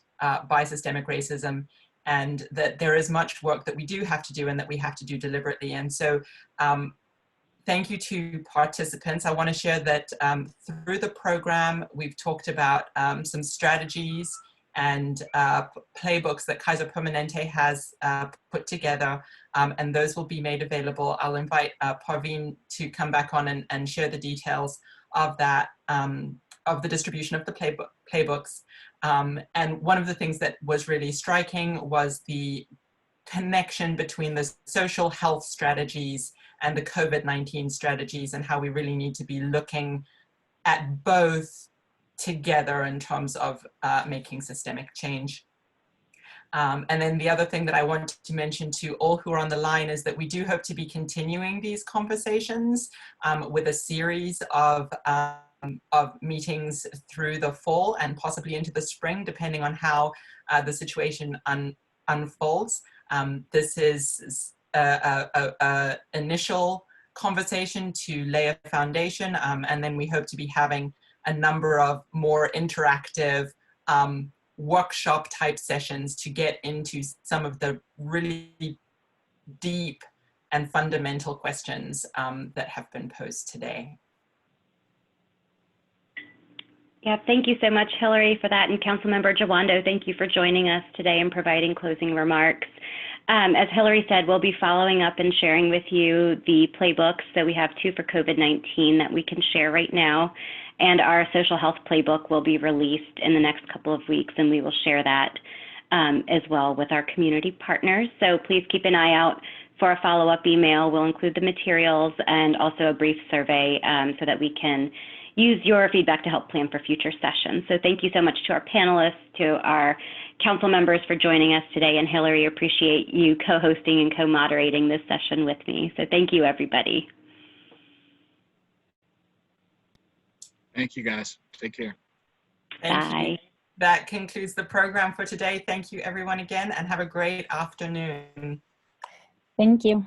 by systemic racism, and that there is much work that we do have to do and that we have to do deliberately. And so thank you to participants. I want to share that through the program, we've talked about some strategies and playbooks that Kaiser Permanente has put together, and those will be made available. I'll invite Parveen to come back on and share the details of that, of the distribution of the playbooks. And one of the things that was really striking was the connection between the social health strategies and the COVID-19 strategies, and how we really need to be looking at both together in terms of making systemic change. And then the other thing that I wanted to mention to all who are on the line is that we do hope to be continuing these conversations with a series of meetings through the fall and possibly into the spring, depending on how the situation unfolds. This is a initial conversation to lay a foundation, and then we hope to be having a number of more interactive workshop type sessions to get into some of the really deep and fundamental questions that have been posed today. Yeah, thank you so much, Hillary, for that. And Councilmember Jawando, thank you for joining us today and providing closing remarks. As Hillary said, we'll be following up and sharing with you the playbooks. So we have 2 for COVID-19 that we can share right now. And our social health playbook will be released in the next couple of weeks, and we will share that as well with our community partners. So please keep an eye out for a follow-up email. We'll include the materials and also a brief survey so that we can use your feedback to help plan for future sessions. So thank you so much to our panelists, to our council members for joining us today, and Hillary, appreciate you co-hosting and co-moderating this session with me. So thank you, everybody. Thank you, guys. Take care. Bye. You. That concludes the program for today. Thank you, everyone, again, and have a great afternoon. Thank you.